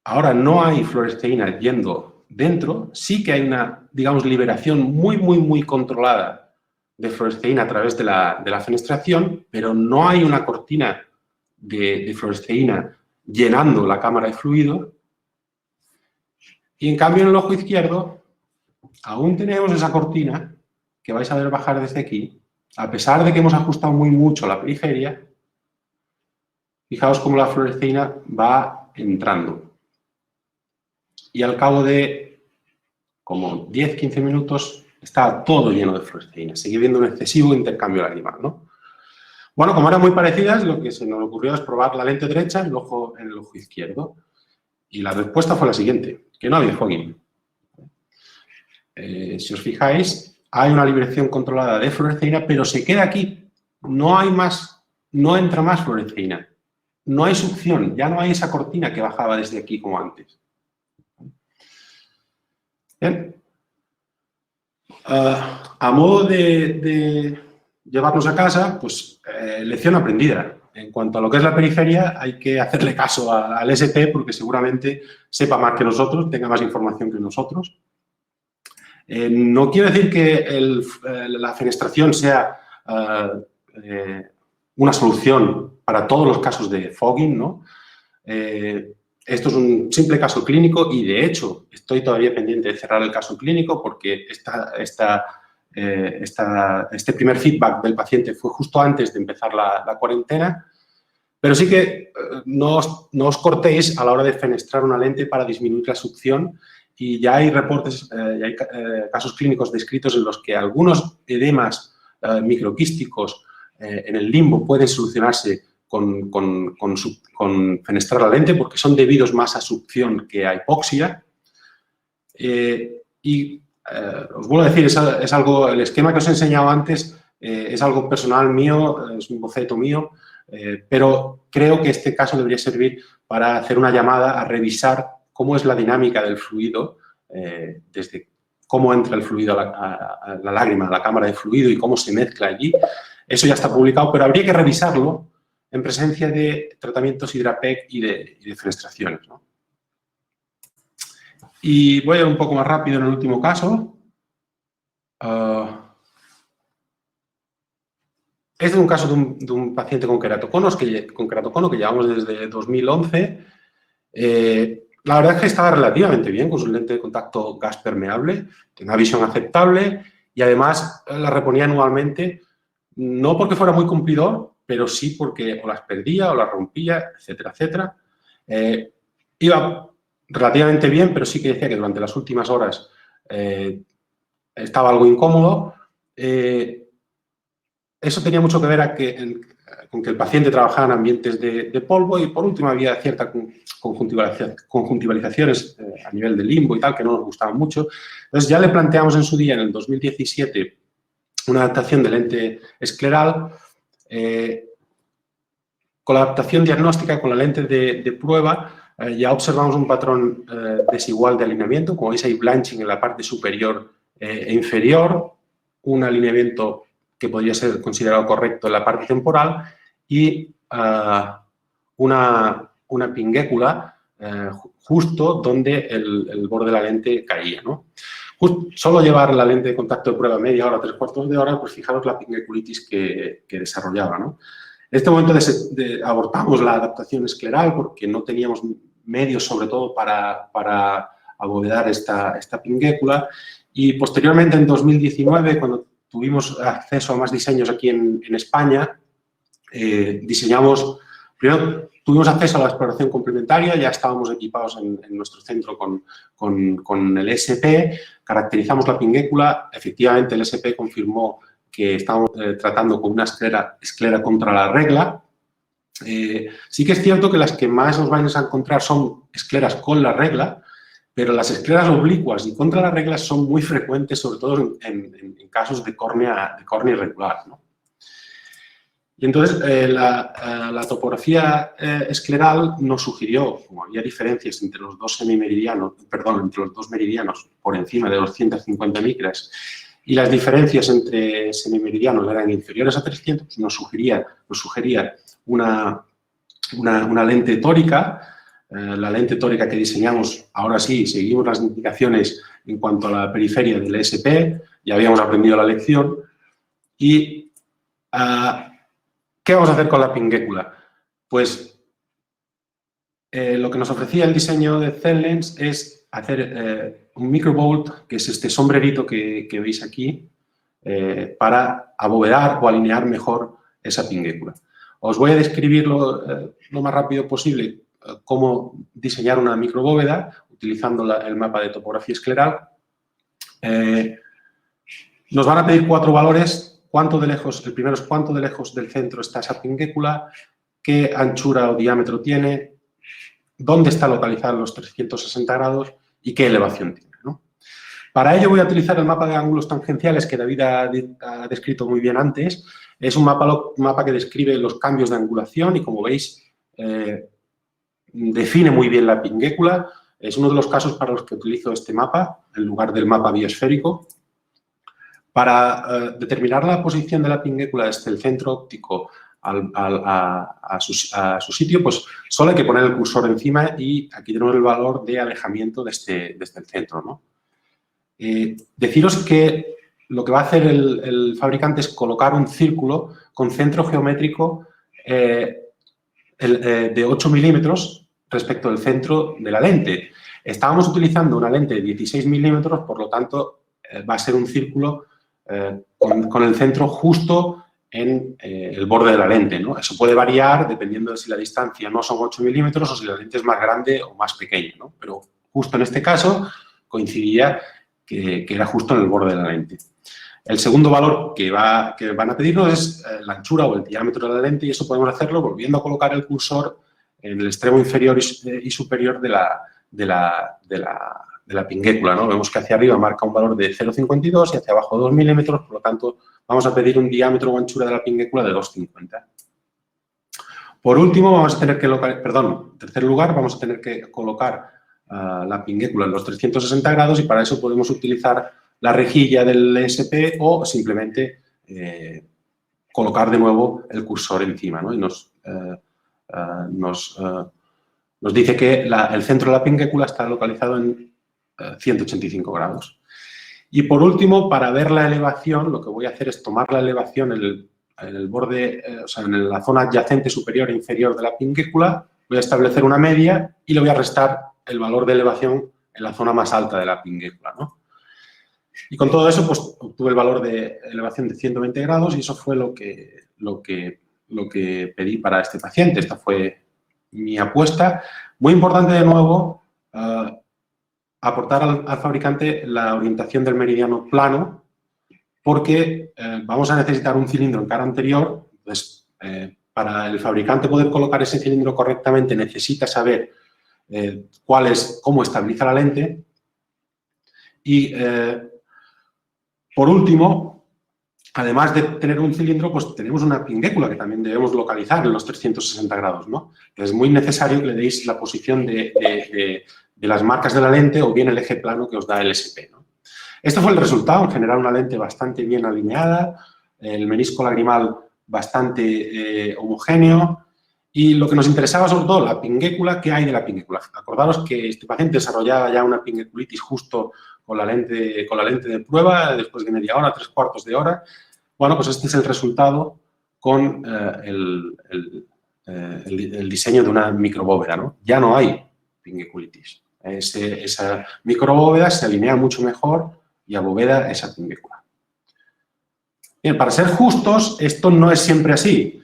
Ahora no hay fluoresceína yendo dentro, sí que hay una, digamos, liberación muy controlada de fluoresceína a través de la fenestración, pero no hay una cortina de fluoresceína llenando la cámara de fluido. Y en cambio en el ojo izquierdo aún tenemos esa cortina que vais a ver bajar desde aquí, a pesar de que hemos ajustado muy mucho la periferia. Fijaos cómo la fluoresceína va entrando. Y al cabo de como 10-15 minutos está todo lleno de fluoresceína. Sigue viendo un excesivo intercambio lagrimal, ¿no? Bueno, como eran muy parecidas, lo que se nos ocurrió es probar la lente derecha en el ojo izquierdo. Y la respuesta fue la siguiente, que no había fogging. Si os fijáis, hay una liberación controlada de fluoresceína, pero se queda aquí. No hay más, no entra más fluoresceína. No hay succión, ya no hay esa cortina que bajaba desde aquí como antes. Bien. A modo de llevarnos a casa, pues lección aprendida. En cuanto a lo que es la periferia, hay que hacerle caso al ST porque seguramente sepa más que nosotros, tenga más información que nosotros. No quiero decir que la fenestración sea una solución para todos los casos de fogging, ¿no? Esto es un simple caso clínico y, de hecho, estoy todavía pendiente de cerrar el caso clínico porque este primer feedback del paciente fue justo antes de empezar la cuarentena, pero sí que no os cortéis a la hora de fenestrar una lente para disminuir la succión y ya hay reportes, ya hay casos clínicos descritos en los que algunos edemas microquísticos en el limbo pueden solucionarse con fenestrar la lente porque son debidos más a succión que a hipoxia. Os vuelvo a decir, es algo, el esquema que os he enseñado antes es algo personal mío, es un boceto mío, pero creo que este caso debería servir para hacer una llamada a revisar cómo es la dinámica del fluido, desde cómo entra el fluido a la lágrima, a la cámara de fluido y cómo se mezcla allí. Eso ya está publicado, pero habría que revisarlo en presencia de tratamientos Hydrapec y de fenestraciones, ¿no? Y voy a ir un poco más rápido en el último caso. Este es un caso de un paciente con queratocono que llevamos desde 2011. La verdad es que estaba relativamente bien con su lente de contacto gas permeable, tenía una visión aceptable y además la reponía anualmente, no porque fuera muy cumplidor, pero sí porque o las perdía o las rompía, etcétera, etcétera. Iba relativamente bien, pero sí que decía que durante las últimas horas estaba algo incómodo. Eso tenía mucho que ver con que el paciente trabajaba en ambientes de polvo y, por último, había ciertas conjuntivalizaciones a nivel de limbo y tal, que no nos gustaban mucho. Entonces, ya le planteamos en su día, en el 2017, una adaptación de lente escleral. Con la adaptación diagnóstica, con la lente de prueba, ya observamos un patrón desigual de alineamiento. Como veis, hay blanching en la parte superior e inferior, un alineamiento que podría ser considerado correcto en la parte temporal y una pinguécula justo donde el borde de la lente caía, ¿no? Solo llevar la lente de contacto de prueba media hora, 3/4 de hora, pues fijaros la pingueculitis que desarrollaba, ¿no? En este momento abortamos la adaptación escleral porque no teníamos medios, sobre todo, para abovedar esta pinguécula. Y posteriormente, en 2019, cuando tuvimos acceso a más diseños aquí en España, primero tuvimos acceso a la exploración complementaria, ya estábamos equipados en nuestro centro con el SP, caracterizamos la pinguécula, efectivamente el SP confirmó que estábamos tratando con una esclera contra la regla. Sí que es cierto que las que más os vais a encontrar son escleras con la regla, pero las escleras oblicuas y contra la regla son muy frecuentes, sobre todo en casos de córnea irregular, ¿no? Y entonces la topografía escleral nos sugirió, como había diferencias entre los dos meridianos por encima de 250 micras y las diferencias entre semimeridianos eran inferiores a 300, nos sugería una lente tórica. La lente tórica que diseñamos, ahora sí, seguimos las indicaciones en cuanto a la periferia del SP, ya habíamos aprendido la lección. Y ¿qué vamos a hacer con la pinguécula? Pues lo que nos ofrecía el diseño de Zenlens es hacer un microbolt, que es este sombrerito que veis aquí, para abovedar o alinear mejor esa pinguécula. Os voy a describir lo más rápido posible cómo diseñar una microbóveda utilizando el mapa de topografía escleral. Nos van a pedir 4 valores. El primero es cuánto de lejos del centro está esa pinguécula, qué anchura o diámetro tiene, dónde está localizada los 360 grados y qué elevación tiene, ¿no? Para ello voy a utilizar el mapa de ángulos tangenciales que David ha descrito muy bien antes. Es un mapa que describe los cambios de angulación y, como veis, define muy bien la pinguécula. Es uno de los casos para los que utilizo este mapa, en lugar del mapa biosférico. Para determinar la posición de la pinguécula desde el centro óptico a su sitio, pues solo hay que poner el cursor encima y aquí tenemos el valor de alejamiento desde el centro, ¿no? Deciros que lo que va a hacer el fabricante es colocar un círculo con centro geométrico de 8 milímetros respecto al centro de la lente. Estábamos utilizando una lente de 16 milímetros, por lo tanto, va a ser un círculo con el centro justo en el borde de la lente, ¿no? Eso puede variar dependiendo de si la distancia no son 8 milímetros o si la lente es más grande o más pequeña, ¿no? Pero justo en este caso coincidía que era justo en el borde de la lente. El segundo valor que van a pedirnos es la anchura o el diámetro de la lente, y eso podemos hacerlo volviendo a colocar el cursor en el extremo inferior y superior de la pinguécula, ¿no? Vemos que hacia arriba marca un valor de 0,52 y hacia abajo 2 milímetros, por lo tanto, vamos a pedir un diámetro o anchura de la pinguécula de 2,50. Por último, vamos a tener que en tercer lugar, vamos a tener que colocar la pinguécula en los 360 grados y para eso podemos utilizar la rejilla del SP o simplemente colocar de nuevo el cursor encima, ¿no? Y nos dice que el centro de la pinguécula está localizado en 185 grados. Y por último, para ver la elevación, lo que voy a hacer es tomar la elevación en el borde, o sea, en la zona adyacente superior e inferior de la pinguécula, voy a establecer una media y le voy a restar el valor de elevación en la zona más alta de la pinguécula, ¿no? Y con todo eso, pues obtuve el valor de elevación de 120 grados y eso fue lo que pedí para este paciente. Esta fue mi apuesta. Muy importante, de nuevo, aportar al fabricante la orientación del meridiano plano, porque vamos a necesitar un cilindro en cara anterior. Entonces, para el fabricante poder colocar ese cilindro correctamente, necesita saber cómo estabiliza la lente. Y, por último, además de tener un cilindro, pues tenemos una pinguécula que también debemos localizar en los 360 grados, ¿no? Es muy necesario que le deis la posición de las marcas de la lente o bien el eje plano que os da el SP, ¿no? Este fue el resultado, en general una lente bastante bien alineada, el menisco lagrimal bastante homogéneo Y lo que nos interesaba sobre todo, la pinguécula, ¿qué hay de la pinguécula? Acordaros que este paciente desarrollaba ya una pingueculitis justo con la lente de prueba, después de media hora, 3/4 de hora. Bueno, pues este es el resultado con el diseño de una microbóveda, ¿no? Ya no hay pingueculitis. Esa microbóveda se alinea mucho mejor y aboveda esa pinguécula. Bien, para ser justos, esto no es siempre así.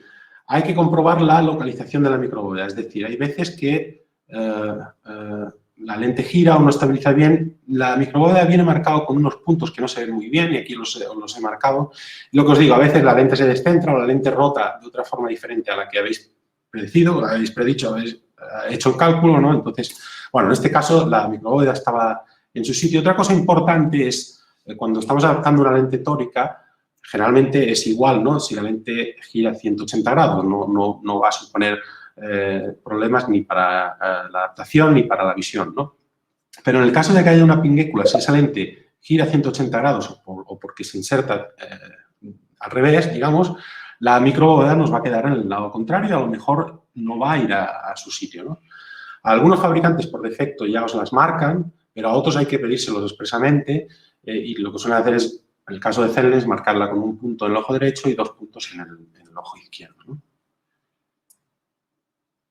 Hay que comprobar la localización de la microbóveda, es decir, hay veces que la lente gira o no estabiliza bien, la microbóveda viene marcado con unos puntos que no se ven muy bien y aquí los he marcado. Lo que os digo, a veces la lente se descentra o la lente rota de otra forma diferente a la que habéis predecido, habéis predicho, habéis hecho el cálculo, ¿no? Entonces, bueno, en este caso la microbóveda estaba en su sitio. Otra cosa importante es, cuando estamos adaptando una lente tórica, generalmente es igual, ¿no? Si la lente gira 180 grados, no va a suponer problemas ni para la adaptación ni para la visión, ¿no? Pero en el caso de que haya una pinguécula, si esa lente gira 180 grados o porque se inserta al revés, digamos, la microbóveda nos va a quedar en el lado contrario y a lo mejor no va a ir a su sitio, ¿no? A algunos fabricantes por defecto ya os las marcan, pero a otros hay que pedírselos expresamente y lo que suelen hacer es, en el caso de Cellnex, marcarla con un punto en el ojo derecho y 2 puntos en el ojo izquierdo, ¿no?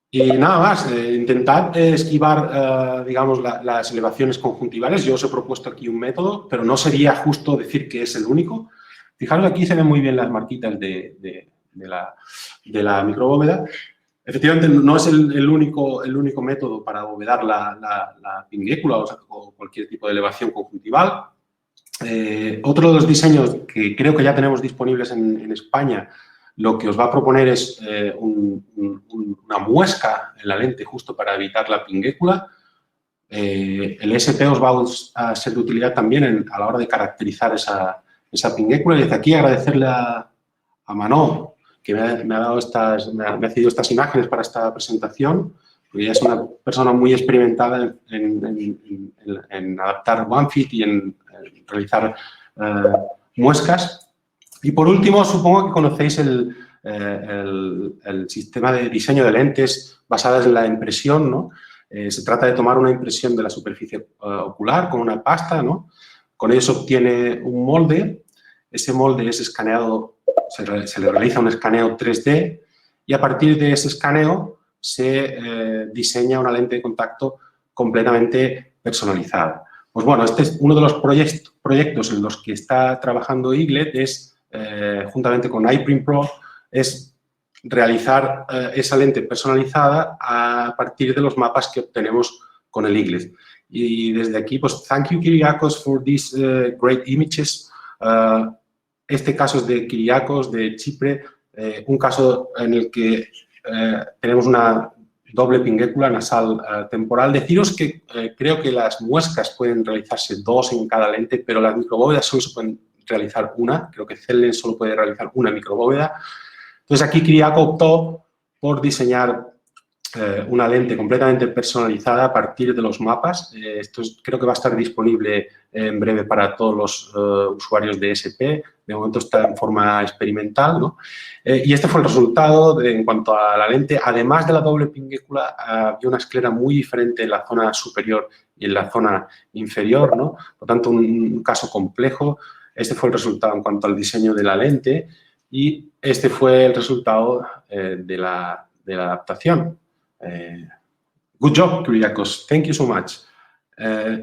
Y nada más, intentad esquivar, digamos, las elevaciones conjuntivales. Yo os he propuesto aquí un método, pero no sería justo decir que es el único. Fijaros, aquí se ven muy bien las marquitas de la microbóveda. Efectivamente, no es el único método para abovedar la pinguécula o cualquier tipo de elevación conjuntival. Otro de los diseños que creo que ya tenemos disponibles en España, lo que os va a proponer es una muesca en la lente justo para evitar la pinguécula. El SP os va a ser de utilidad también a la hora de caracterizar esa pinguécula. Y desde aquí agradecerle a Manó que me ha cedido estas imágenes para esta presentación, porque ella es una persona muy experimentada en adaptar OneFit y en realizar muescas. Y por último, supongo que conocéis el sistema de diseño de lentes basadas en la impresión, ¿no? Se trata de tomar una impresión de la superficie ocular con una pasta, ¿no? Con ello se obtiene un molde. Ese molde es escaneado, se le realiza un escaneo 3D y a partir de ese escaneo se diseña una lente de contacto completamente personalizada. Pues bueno, este es uno de los proyectos en los que está trabajando Eaglet, es juntamente con iPrint Pro, es realizar esa lente personalizada a partir de los mapas que obtenemos con el Eaglet. Y desde aquí, pues, thank you, Kyriakos, for these great images. Este caso es de Kyriakos, de Chipre, un caso en el que tenemos una doble pinguécula nasal temporal. Deciros que creo que las muescas pueden realizarse 2 en cada lente, pero las microbóvedas solo se pueden realizar una. Creo que Cellnex solo puede realizar una microbóveda. Entonces, aquí Kyriakos optó por diseñar una lente completamente personalizada a partir de los mapas. Esto creo que va a estar disponible en breve para todos los usuarios de SP. De momento está en forma experimental, ¿no? Y este fue el resultado en cuanto a la lente. Además de la doble pinguécula, había una esclera muy diferente en la zona superior y en la zona inferior, ¿no? Por tanto, un caso complejo. Este fue el resultado en cuanto al diseño de la lente y este fue el resultado de la adaptación. Good job, Kyriakos. Thank you so much.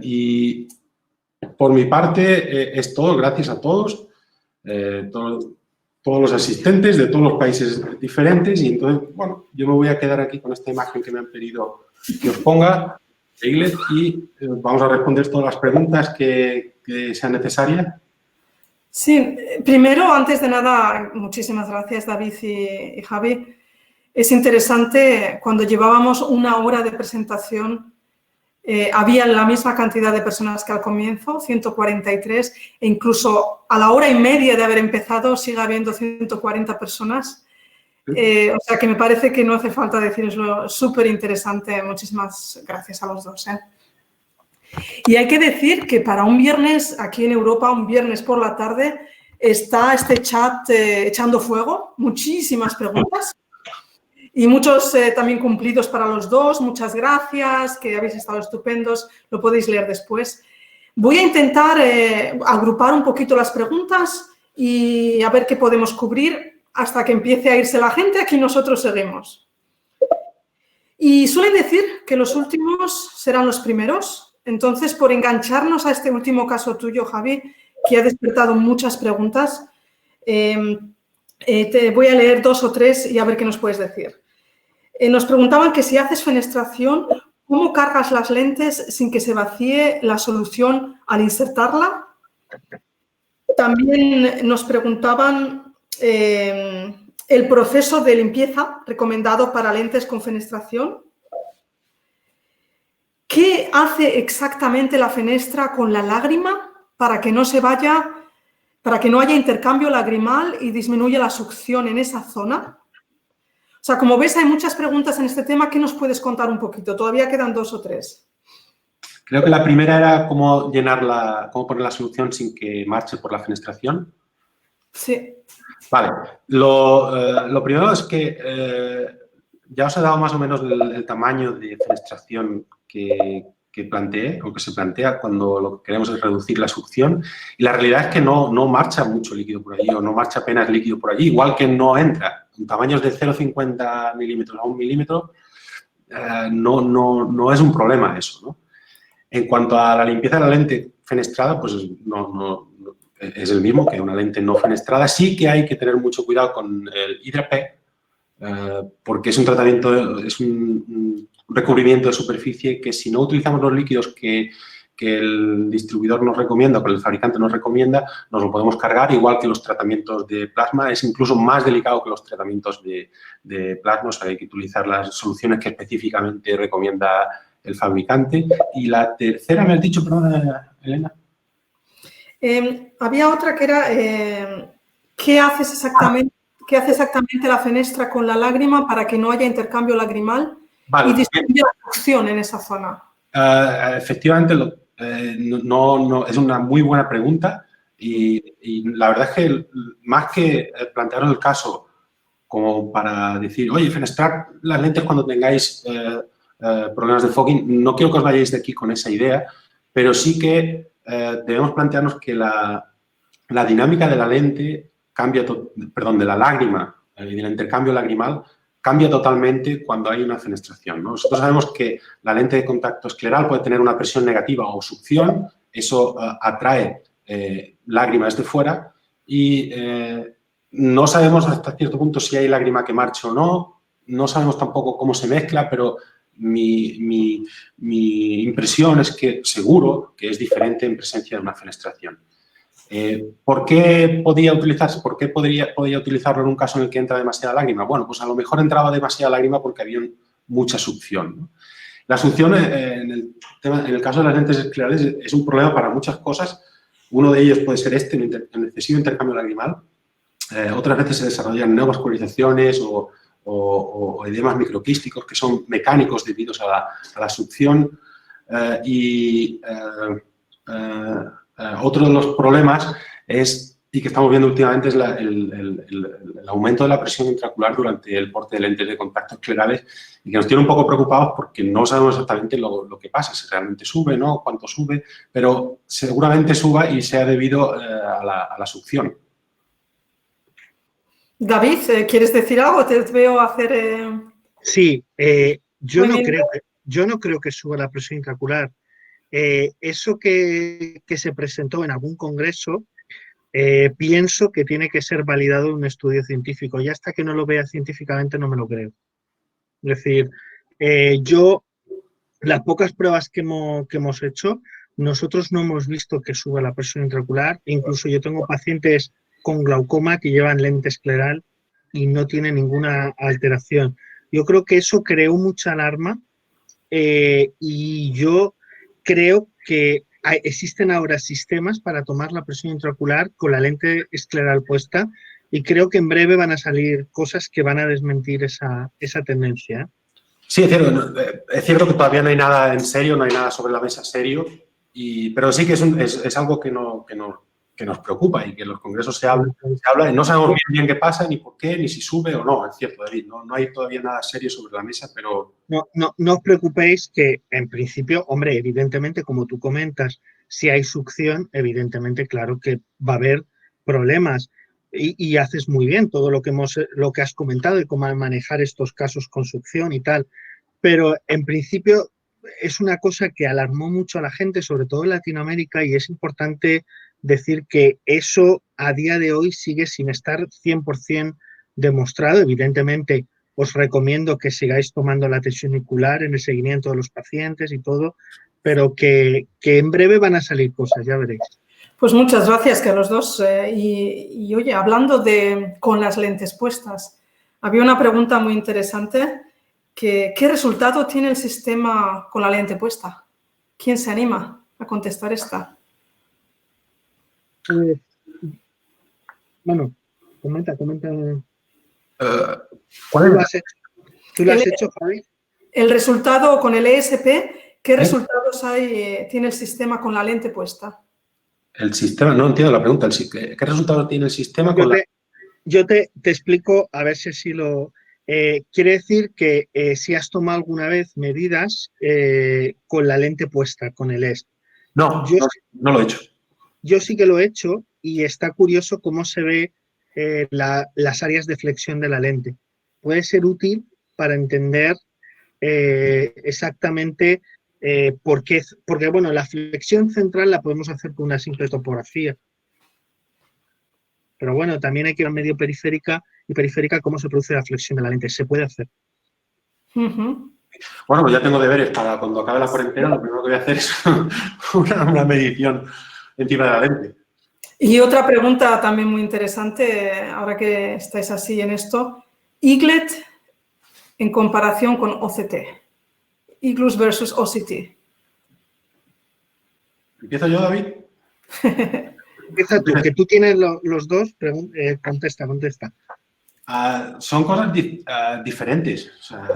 Y por mi parte es todo. Gracias a todos, todos los asistentes de todos los países diferentes. Y entonces, bueno, yo me voy a quedar aquí con esta imagen que me han pedido que os ponga, Eaglet, y vamos a responder todas las preguntas que sean necesarias. Sí, primero, antes de nada, muchísimas gracias, David y Javi. Es interesante, cuando llevábamos 1 hora de presentación, había la misma cantidad de personas que al comienzo, 143, e incluso a la 1h30 de haber empezado sigue habiendo 140 personas. O sea que me parece que no hace falta deciroslo, súper interesante. Muchísimas gracias a los dos. Y hay que decir que para un viernes, aquí en Europa, un viernes por la tarde, está este chat echando fuego, muchísimas preguntas. Y muchos también cumplidos para los dos. Muchas gracias, que habéis estado estupendos. Lo podéis leer después. Voy a intentar agrupar un poquito las preguntas y a ver qué podemos cubrir hasta que empiece a irse la gente. Aquí nosotros seguimos. Y suelen decir que los últimos serán los primeros. Entonces, por engancharnos a este último caso tuyo, Javi, que ha despertado muchas preguntas, te voy a leer 2 o 3 y a ver qué nos puedes decir. Nos preguntaban que si haces fenestración, ¿cómo cargas las lentes sin que se vacíe la solución al insertarla? También nos preguntaban el proceso de limpieza recomendado para lentes con fenestración. ¿Qué hace exactamente la fenestra con la lágrima para que no se vaya, para que no haya intercambio lagrimal y disminuya la succión en esa zona? O sea, como ves, hay muchas preguntas en este tema. ¿Qué nos puedes contar un poquito? Todavía quedan 2 o 3. Creo que la primera era cómo cómo poner la solución sin que marche por la fenestración. Sí. Vale. Lo primero es que ya os he dado más o menos el tamaño de fenestración que planteé, o que se plantea cuando lo que queremos es reducir la succión. Y la realidad es que no marcha mucho líquido por allí, o no marcha apenas líquido por allí, igual que no entra. En tamaños de 0,50 milímetros a 1 milímetro, no es un problema eso, ¿no? En cuanto a la limpieza de la lente fenestrada, pues no es el mismo que una lente no fenestrada. Sí que hay que tener mucho cuidado con el Hydra-P, porque es un tratamiento, es un recubrimiento de superficie que si no utilizamos los líquidos que el distribuidor nos recomienda o que el fabricante nos recomienda, nos lo podemos cargar, igual que los tratamientos de plasma. Es incluso más delicado que los tratamientos de plasma, o sea, hay que utilizar las soluciones que específicamente recomienda el fabricante. Y la tercera, me has dicho, perdón, Elena. Había otra que era, ¿qué hace exactamente la fenestra con la lágrima para que no haya intercambio lagrimal y disminuya la succión en esa zona? Efectivamente, es una muy buena pregunta y la verdad es que más que plantearos el caso como para decir, oye, fenestrar las lentes cuando tengáis problemas de fogging, no quiero que os vayáis de aquí con esa idea, pero sí que debemos plantearnos que la dinámica de la lente cambia, de la lágrima y del intercambio lagrimal cambia totalmente cuando hay una fenestración, ¿no? Nosotros sabemos que la lente de contacto escleral puede tener una presión negativa o succión, eso atrae lágrimas de fuera y no sabemos hasta cierto punto si hay lágrima que marche o no, no sabemos tampoco cómo se mezcla, pero mi impresión es que seguro que es diferente en presencia de una fenestración. ¿Por qué podría utilizarlo en un caso en el que entra demasiada lágrima? Bueno, pues a lo mejor entraba demasiada lágrima porque había mucha succión, ¿no? La succión en el caso de las lentes esclerales es un problema para muchas cosas. Uno de ellos puede ser el excesivo intercambio lagrimal. Otras veces se desarrollan neovascularizaciones o edemas microquísticos que son mecánicos debido a la succión. Otro de los problemas y que estamos viendo últimamente es el aumento de la presión intraocular durante el porte de lentes de contacto esclerales y que nos tiene un poco preocupados porque no sabemos exactamente lo que pasa, si realmente sube, ¿no? Cuánto sube, pero seguramente suba y sea debido a la succión. David, ¿quieres decir algo? Te veo hacer... Sí, yo no creo que suba la presión intraocular. Eso que se presentó en algún congreso, pienso que tiene que ser validado en un estudio científico y hasta que no lo vea científicamente no me lo creo. Es decir, las pocas pruebas que hemos hecho, nosotros no hemos visto que suba la presión intraocular. Incluso yo tengo pacientes con glaucoma que llevan lente escleral y no tienen ninguna alteración. Yo creo que eso creó mucha alarma y yo creo que existen ahora sistemas para tomar la presión intraocular con la lente escleral puesta y creo que en breve van a salir cosas que van a desmentir esa tendencia. Sí, es cierto que todavía no hay nada en serio, no hay nada sobre la mesa serio, pero sí que es algo que que nos preocupa y que en los congresos se habla y no sabemos bien qué pasa, ni por qué, ni si sube o no. Es cierto, David, no hay todavía nada serio sobre la mesa, pero... No os preocupéis que, en principio, hombre, evidentemente, como tú comentas, si hay succión, evidentemente, claro que va a haber problemas. Y haces muy bien todo lo que has comentado de cómo manejar estos casos con succión y tal. Pero, en principio, es una cosa que alarmó mucho a la gente, sobre todo en Latinoamérica, y es importante decir que eso a día de hoy sigue sin estar 100% demostrado. Evidentemente, os recomiendo que sigáis tomando la tensión auricular en el seguimiento de los pacientes y todo, pero que en breve van a salir cosas, ya veréis. Pues muchas gracias que a los dos. Oye, hablando de con las lentes puestas, había una pregunta muy interesante. ¿Qué resultado tiene el sistema con la lente puesta? ¿Quién se anima a contestar esta? Bueno, comenta. ¿Cuál era? ¿Tú lo has hecho, Javi? El resultado con el ESP, ¿qué resultados tiene el sistema con la lente puesta? El sistema, no entiendo la pregunta. ¿Qué resultado tiene el sistema con Yo te explico, a ver si así lo... quiere decir que si has tomado alguna vez medidas con la lente puesta, con el ESP. No lo he hecho. Yo sí que lo he hecho y está curioso cómo se ve las áreas de flexión de la lente. Puede ser útil para entender exactamente por qué. Porque, bueno, la flexión central la podemos hacer con una simple topografía. Pero bueno, también hay que ir a medio periférica y periférica cómo se produce la flexión de la lente. Se puede hacer. Uh-huh. Bueno, pues ya tengo deberes para cuando acabe la cuarentena. Lo primero que voy a hacer es una medición encima de la lente. Y otra pregunta también muy interesante, ahora que estáis así en esto. Eaglet en comparación con OCT. Eaglus versus OCT. ¿Empiezo yo, David? Empieza tú, que tú tienes los dos. Contesta. Son cosas diferentes. O sea,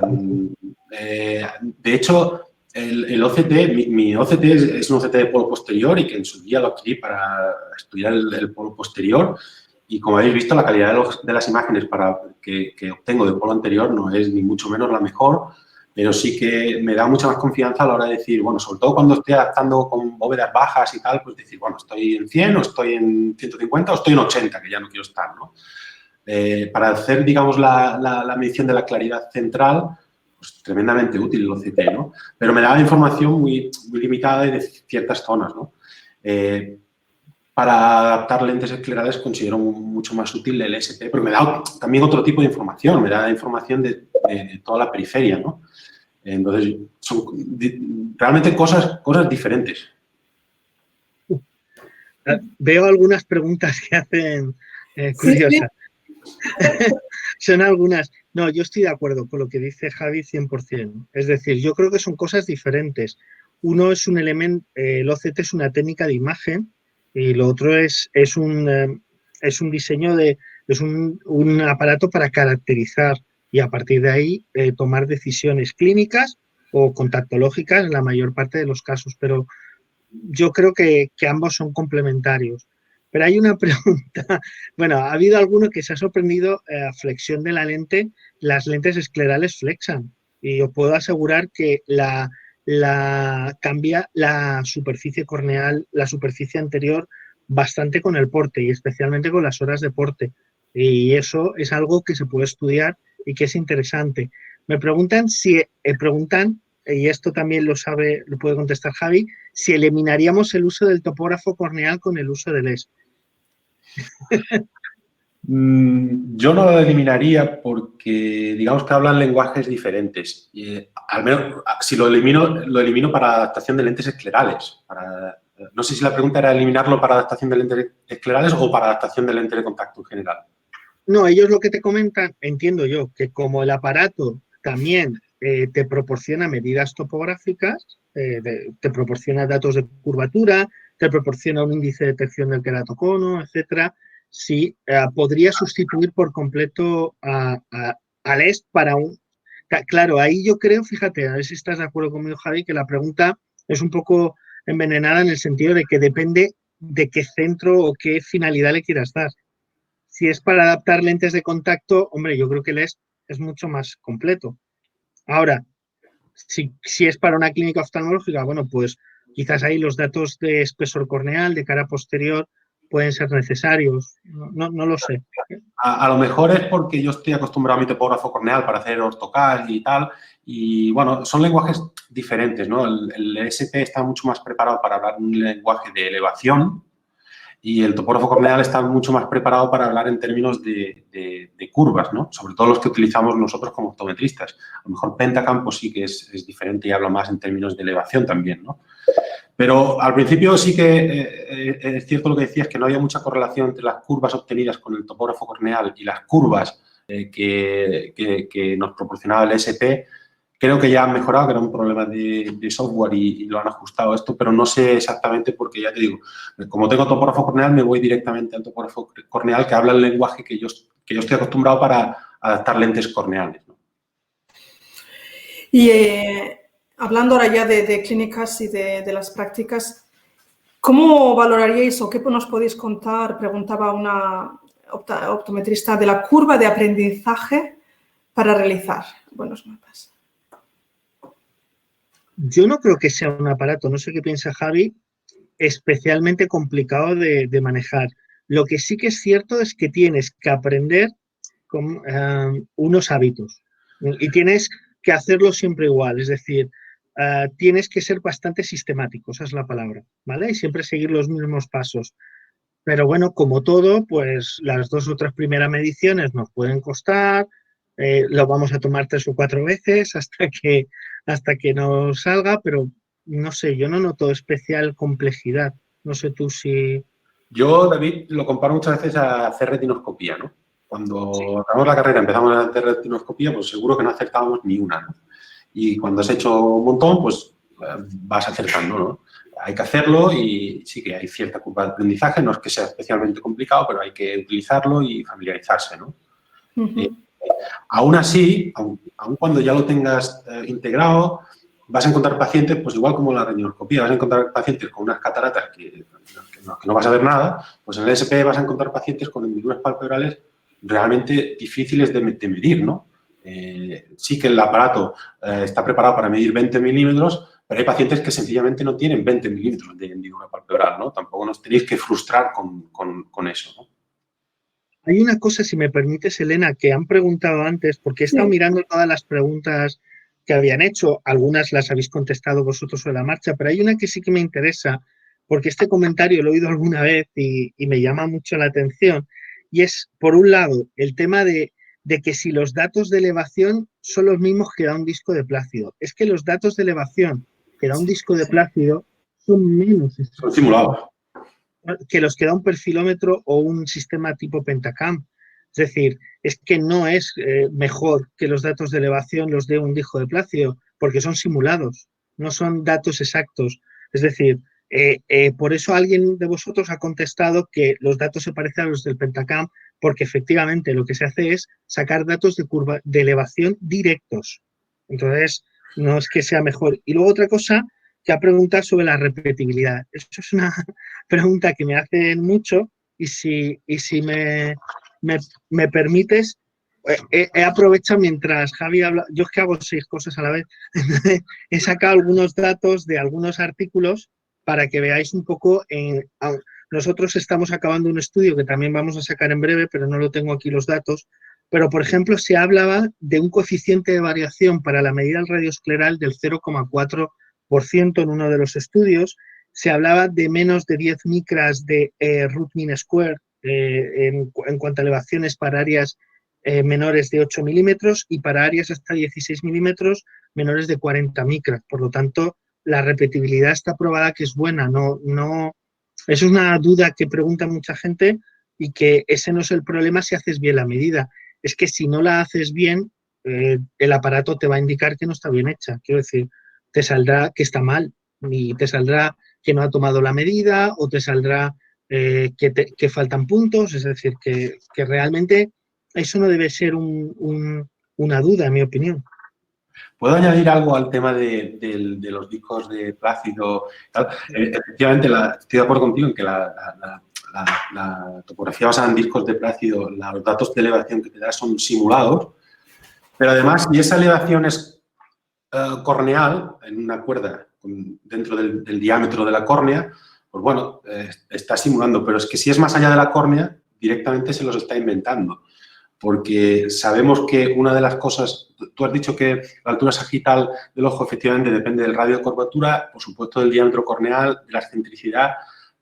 de hecho, el OCT, mi OCT es un OCT de polo posterior y que en su día lo adquirí para estudiar el polo posterior. Y como habéis visto, la calidad de las imágenes que obtengo del polo anterior no es ni mucho menos la mejor, pero sí que me da mucha más confianza a la hora de decir, bueno, sobre todo cuando estoy adaptando con bóvedas bajas y tal, pues decir, bueno, estoy en 100 o estoy en 150 o estoy en 80, que ya no quiero estar, ¿no? Para hacer, digamos, la medición de la claridad central, pues tremendamente útil el OCT, ¿no? Pero me daba información muy limitada y de ciertas zonas, ¿no? Para adaptar lentes esclerales considero mucho más útil el ESP, pero me da también otro tipo de información, me da información de toda la periferia, ¿no? Entonces, son realmente cosas diferentes. Veo algunas preguntas que hacen curiosas. Sí. Son algunas. No, yo estoy de acuerdo con lo que dice Javi 100%. Es decir, yo creo que son cosas diferentes. Uno es un elemento, el OCT es una técnica de imagen y lo otro es un diseño es un aparato para caracterizar y a partir de ahí tomar decisiones clínicas o contactológicas en la mayor parte de los casos, pero yo creo que ambos son complementarios. Pero hay una pregunta, bueno, ha habido alguno que se ha sorprendido a flexión de la lente, las lentes esclerales flexan y os puedo asegurar que cambia la superficie corneal, la superficie anterior bastante con el porte y especialmente con las horas de porte. Y eso es algo que se puede estudiar y que es interesante. Me preguntan y esto también lo puede contestar Javi, si eliminaríamos el uso del topógrafo corneal con el uso del ESP. Yo no lo eliminaría porque, digamos que hablan lenguajes diferentes. Al menos, si lo elimino para adaptación de lentes esclerales. No sé si la pregunta era eliminarlo para adaptación de lentes esclerales o para adaptación de lente de contacto en general. No, ellos lo que te comentan, entiendo yo, que como el aparato también te proporciona medidas topográficas, te proporciona datos de curvatura, te proporciona un índice de detección del queratocono, etcétera, sí, podría sustituir por completo al ESP para un... Claro, ahí yo creo, fíjate, a ver si estás de acuerdo conmigo, Javi, que la pregunta es un poco envenenada en el sentido de que depende de qué centro o qué finalidad le quieras dar. Si es para adaptar lentes de contacto, hombre, yo creo que el ESP es mucho más completo. Ahora, si es para una clínica oftalmológica, bueno, pues quizás ahí los datos de espesor corneal, de cara posterior, pueden ser necesarios. No lo sé. A lo mejor es porque yo estoy acostumbrado a mi topógrafo corneal para hacer ortocal y tal, y bueno, son lenguajes diferentes, ¿no? El SP está mucho más preparado para hablar un lenguaje de elevación y el topógrafo corneal está mucho más preparado para hablar en términos de curvas, ¿no? Sobre todo los que utilizamos nosotros como optometristas. A lo mejor Pentacam pues sí que es diferente y habla más en términos de elevación también, ¿no? Pero al principio sí que es cierto lo que decías, que no había mucha correlación entre las curvas obtenidas con el topógrafo corneal y las curvas que nos proporcionaba el SP. Creo que ya han mejorado, que era un problema de software y lo han ajustado esto, pero no sé exactamente porque, ya te digo, como tengo topógrafo corneal, me voy directamente al topógrafo corneal que habla el lenguaje que yo estoy acostumbrado para adaptar lentes corneales, ¿no? Y hablando ahora ya de clínicas y de las prácticas, ¿cómo valoraríais o qué nos podéis contar? Preguntaba una optometrista de la curva de aprendizaje para realizar buenos mapas. Yo no creo que sea un aparato, no sé qué piensa Javi, especialmente complicado de manejar. Lo que sí que es cierto es que tienes que aprender con unos hábitos y tienes que hacerlo siempre igual, es decir, tienes que ser bastante sistemático, esa es la palabra, ¿vale? Y siempre seguir los mismos pasos. Pero bueno, como todo, pues las 2 o 3 primeras mediciones nos pueden costar, lo vamos a tomar 3 o 4 veces hasta que nos salga, pero no sé, yo no noto especial complejidad. No sé tú si... Yo, David, lo comparo muchas veces a hacer retinoscopía, ¿no? Cuando acabamos la carrera empezamos a hacer retinoscopía, pues seguro que no acertábamos ni una, ¿no? Y cuando has hecho un montón, pues vas acertando, ¿no? Hay que hacerlo y sí que hay cierta curva de aprendizaje, no es que sea especialmente complicado, pero hay que utilizarlo y familiarizarse, ¿no? Aún así, aun cuando ya lo tengas integrado, vas a encontrar pacientes, pues igual como la retinoscopía, vas a encontrar pacientes con unas cataratas que no vas a ver nada, pues en el SP vas a encontrar pacientes con hendiduras palpebrales realmente difíciles de medir, ¿no? Sí que el aparato está preparado para medir 20 milímetros, pero hay pacientes que sencillamente no tienen 20 milímetros de hendidura palpebral, ¿no? Tampoco nos tenéis que frustrar con eso, ¿no? Hay una cosa, si me permites, Elena, que han preguntado antes, porque he estado mirando todas las preguntas que habían hecho, algunas las habéis contestado vosotros sobre la marcha, pero hay una que sí que me interesa, porque este comentario lo he oído alguna vez y me llama mucho la atención, y es, por un lado, el tema de que si los datos de elevación son los mismos que da un disco de plácido. Es que los datos de elevación que da un disco de plácido son menos. Son simulados. Que los que da un perfilómetro o un sistema tipo Pentacam. Es decir, es que no es mejor que los datos de elevación los dé un disco de plácido, porque son simulados, no son datos exactos. Es decir, por eso alguien de vosotros ha contestado que los datos se parecen a los del Pentacam, porque efectivamente lo que se hace es sacar datos de curva de elevación directos. Entonces, no es que sea mejor. Y luego otra cosa que ha preguntado sobre la repetibilidad. Eso es una pregunta que me hacen mucho y si me permites, he aprovechado mientras Javi habla, yo es que hago 6 cosas a la vez, he sacado algunos datos de algunos artículos para que veáis un poco, nosotros estamos acabando un estudio que también vamos a sacar en breve, pero no lo tengo aquí los datos, pero por ejemplo se hablaba de un coeficiente de variación para la medida del radio escleral del 0,4% en uno de los estudios, se hablaba de menos de 10 micras de root mean square en cuanto a elevaciones para áreas menores de 8 milímetros y para áreas hasta 16 milímetros menores de 40 micras. Por lo tanto, la repetibilidad está probada que es buena. Es una duda que pregunta mucha gente y que ese no es el problema si haces bien la medida. Es que si no la haces bien, el aparato te va a indicar que no está bien hecha. Quiero decir, te saldrá que está mal y te saldrá que no ha tomado la medida o te saldrá que faltan puntos. Es decir, que realmente eso no debe ser una duda, en mi opinión. ¿Puedo añadir algo al tema de los discos de Plácido? Efectivamente, estoy de acuerdo contigo en que la topografía basada en discos de Plácido, los datos de elevación que te da son simulados, pero además, si esa elevación es corneal, en una cuerda dentro del diámetro de la córnea, pues bueno, está simulando, pero es que si es más allá de la córnea, directamente se los está inventando. Porque sabemos que una de las cosas, tú has dicho que la altura sagital del ojo efectivamente depende del radio de curvatura, por supuesto del diámetro corneal, de la excentricidad,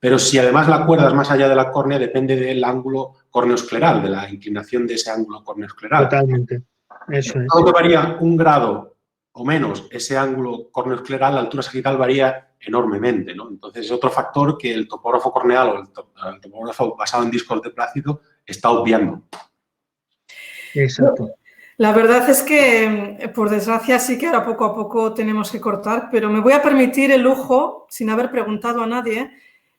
pero si además la cuerda es más allá de la córnea, depende del ángulo corneoescleral, de la inclinación de ese ángulo corneoescleral. Totalmente, eso es. Todo que varía 1 grado o menos ese ángulo corneoescleral, la altura sagital varía enormemente, ¿no? Entonces es otro factor que el topógrafo corneal o el topógrafo basado en discos de Plácido está obviando. Exacto. La verdad es que, por desgracia, sí que ahora poco a poco tenemos que cortar, pero me voy a permitir el lujo, sin haber preguntado a nadie,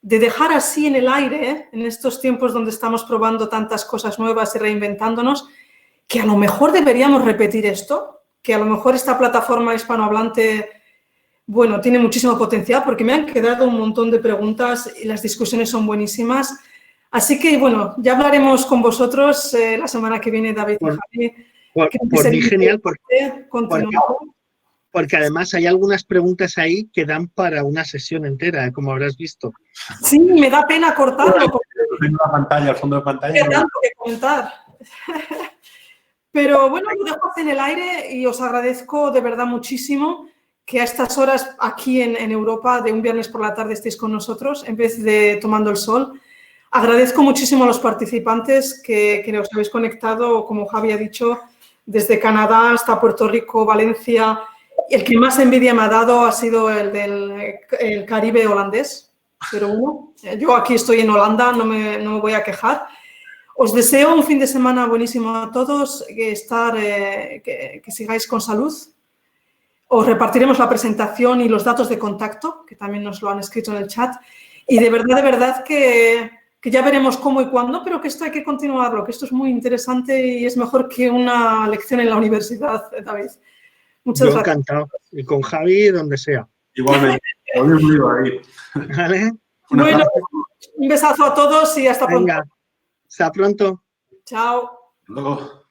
de dejar así en el aire, en estos tiempos donde estamos probando tantas cosas nuevas y reinventándonos, que a lo mejor deberíamos repetir esto, que a lo mejor esta plataforma hispanohablante, bueno, tiene muchísimo potencial, porque me han quedado un montón de preguntas y las discusiones son buenísimas. Así que, bueno, ya hablaremos con vosotros la semana que viene, David y Javi. Por mí genial, porque además hay algunas preguntas ahí que dan para una sesión entera, como habrás visto. Sí, me da pena cortarlo. Tengo la pantalla, al fondo de pantalla. Hay tanto que comentar. Pero bueno, lo dejo en el aire y os agradezco de verdad muchísimo que a estas horas aquí en Europa, de un viernes por la tarde, estéis con nosotros en vez de tomando el sol. Agradezco muchísimo a los participantes que os habéis conectado, como Javi ha dicho, desde Canadá hasta Puerto Rico, Valencia. El que más envidia me ha dado ha sido el del Caribe holandés, pero bueno, yo aquí estoy en Holanda, no me voy a quejar. Os deseo un fin de semana buenísimo a todos, que sigáis con salud. Os repartiremos la presentación y los datos de contacto, que también nos lo han escrito en el chat. Y de verdad que ya veremos cómo y cuándo, pero que esto hay que continuarlo, que esto es muy interesante y es mejor que una lección en la universidad, David. Muchas gracias. Encantado. Y con Javi, donde sea. Igualmente. ¿Vale? Bueno, un besazo a todos y hasta pronto. Venga, hasta pronto. Chao. Luego.